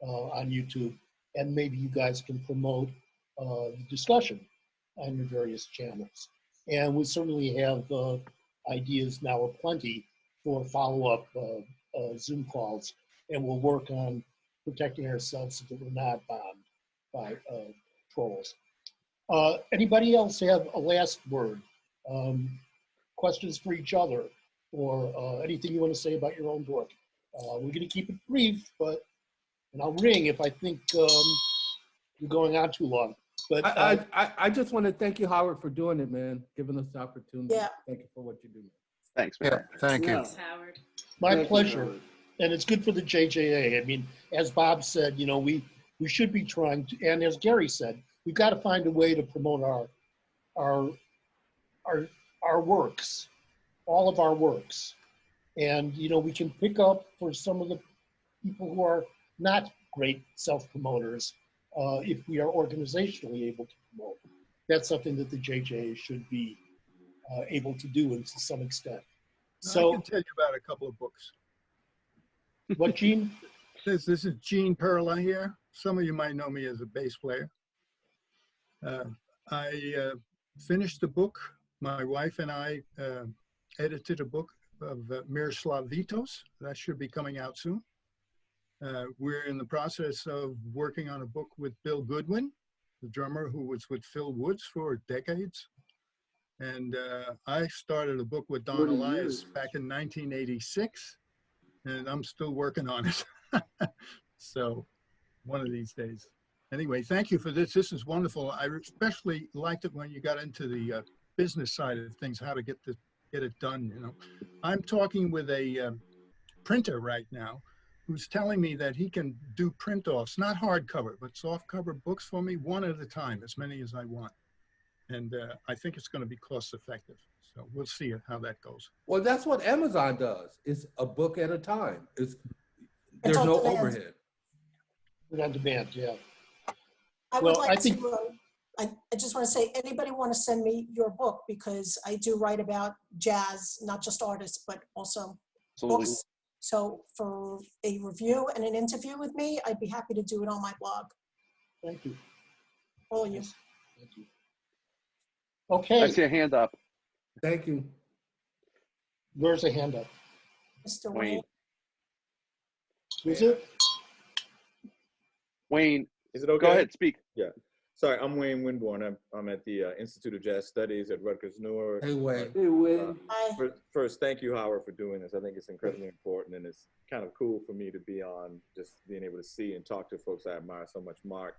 on YouTube. And maybe you guys can promote the discussion on your various channels. And we certainly have ideas now aplenty for follow-up Zoom calls, and we'll work on protecting ourselves so that we're not bombed by trolls. Anybody else have a last word? Questions for each other, or anything you want to say about your own book? We're going to keep it brief, and I'll ring if I think you're going on too long. But I just want to thank you, Howard, for doing it, man, giving us the opportunity. Yeah. Thank you for what you do. Thanks, man. Yeah, thank you. Thanks, Howard. my pleasure. And it's good for the JJA. I mean, as Bob said, you know, we should be trying to, and as Gary said, we've got to find a way to promote our works, all of our works. And, you know, we can pick up for some of the people who are not great self-promoters if we are organizationally able to promote. That's something that the JJA should be able to do and to some extent. So I can tell you about a couple of books. What, Gene? This is Gene Perla here. Some of you might know me as a bass player. I finished the book. My wife and I edited a book of Miroslav Vitos. That should be coming out soon. We're in the process of working on a book with Bill Goodwin, the drummer who was with Phil Woods for decades. And I started a book with Don Elias back in 1986, and I'm still working on it. So one of these days. Anyway, thank you for this. This is wonderful. I especially liked it when you got into the business side of things, how to get it done. You know, I'm talking with a printer right now who's telling me that he can do print-offs, not hardcover, but softcover books for me one at a time, as many as I want. And I think it's going to be cost effective. So we'll see how that goes. Well, that's what Amazon does. It's a book at a time. There's no overhead. It's on demand, yeah. I would Well, like I think- to, I just want to say, anybody want to send me your book, because I do write about jazz, not just artists, but also Absolutely. books. So for a review and an interview with me, I'd be happy to do it on my blog. Thank you. All of you. Thank you. Okay, I see a hand up. Thank you. there's a hand up. Mr. Wayne. Wayne. Who's it? Wayne, Is it okay? go ahead, speak. Yeah. Sorry, I'm Wayne Winborn. I'm at the Institute of Jazz Studies at Rutgers Newark. Hey, Wayne. Hey, Wayne. Hi. First, thank you, Howard, for doing this. I think it's incredibly important, and it's kind of cool for me to be on, just being able to see and talk to folks I admire so much. Mark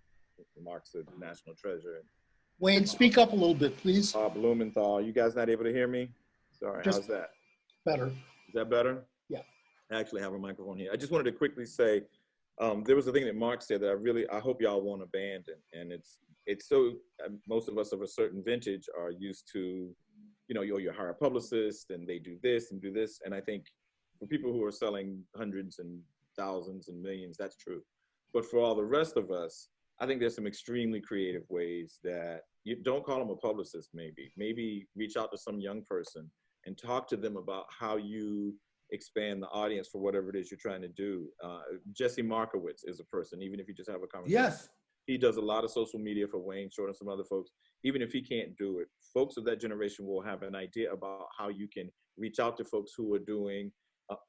Mark's a national treasure. Wayne, speak up a little bit, please. Blumenthal, you guys not able to hear me? Sorry, Just how's that? better. Is that better? Yeah. I actually have a microphone here. I just wanted to quickly say, there was a thing that Mark said that I hope y'all won't abandon. And it's so, most of us of a certain vintage are used to, you hire a publicist and they do this and do this. And I think for people who are selling hundreds and thousands and millions, that's true. But for all the rest of us, I think there's some extremely creative ways that you don't call them a publicist, maybe reach out to some young person and talk to them about how you expand the audience for whatever it is you're trying to do. Jesse Markowitz is a person, even if you just have a conversation. Yes. He does a lot of social media for Wayne Short and some other folks. Even if he can't do it, folks of that generation will have an idea about how you can reach out to folks who are doing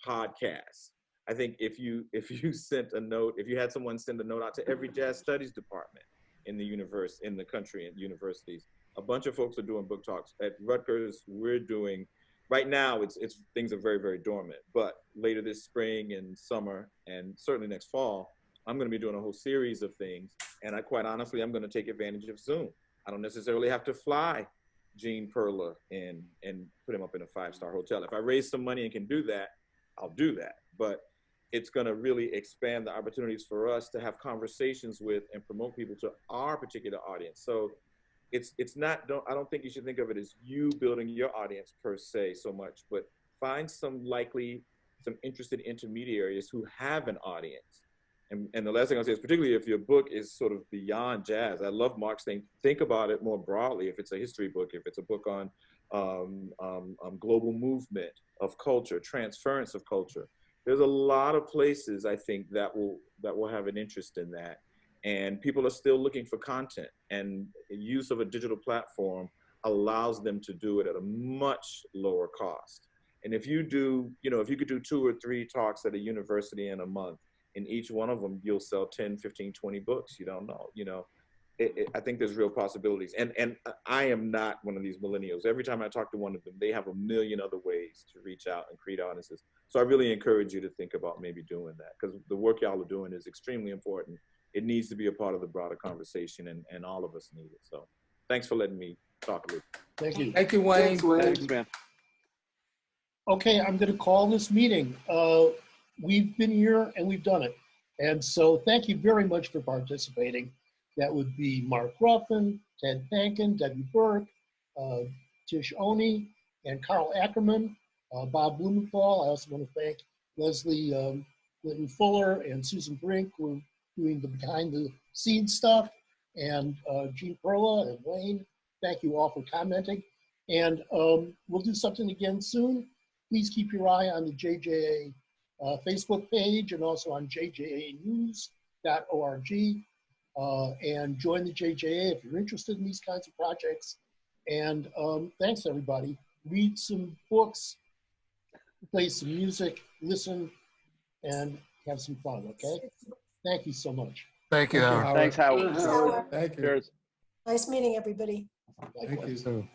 podcasts. I think if you sent a note, if you had someone send a note out to every jazz studies department in the country and universities, a bunch of folks are doing book talks. At Rutgers, we're doing, right now, it's things are very, very dormant. But later this spring and summer, and certainly next fall, I'm going to be doing a whole series of things. And quite honestly, I'm going to take advantage of Zoom. I don't necessarily have to fly Gene Perla in and put him up in a 5-star hotel. If I raise some money and can do that, I'll do that. But it's going to really expand the opportunities for us to have conversations with and promote people to our particular audience. So it's not, I don't think you should think of it as you building your audience per se so much, but find some interested intermediaries who have an audience. And the last thing I'll say is, particularly if your book is sort of beyond jazz, I love Mark's thing, think about it more broadly. If it's a history book, if it's a book on global movement of culture, transference of culture, there's a lot of places I think that will have an interest in that. And people are still looking for content, and the use of a digital platform allows them to do it at a much lower cost. And if you do, if you could do 2 or 3 talks at a university in a month, in each one of them, you'll sell 10, 15, 20 books. You don't know, I think there's real possibilities. And I am not one of these millennials. Every time I talk to one of them, they have a million other ways to reach out and create audiences. So I really encourage you to think about maybe doing that, because the work y'all are doing is extremely important. It needs to be a part of the broader conversation, and all of us need it. So thanks for letting me talk a little. Thank you. Thank you, Wayne. Thanks, Wayne. Thanks, man. Okay, I'm going to call this meeting. We've been here and we've done it. And so thank you very much for participating. That would be Mark Ruffin, Ted Panken, Debbie Burke, Tish Oney, and Karl Ackermann, Bob Blumenthal. I also want to thank Leslie Linton Fuller and Susan Brink, who are doing the behind the scenes stuff, and Gene Perla and Wayne. Thank you all for commenting. And we'll do something again soon. Please keep your eye on the JJA Facebook page and also on jjanews.org. And join the JJA if you're interested in these kinds of projects. And thanks, everybody. Read some books, play some music, listen, and have some fun, okay? Thank you so much. Thank you, Howard. Thanks, Howard. Thanks, Howard. Thank you. Cheers. Nice meeting everybody. Thank you.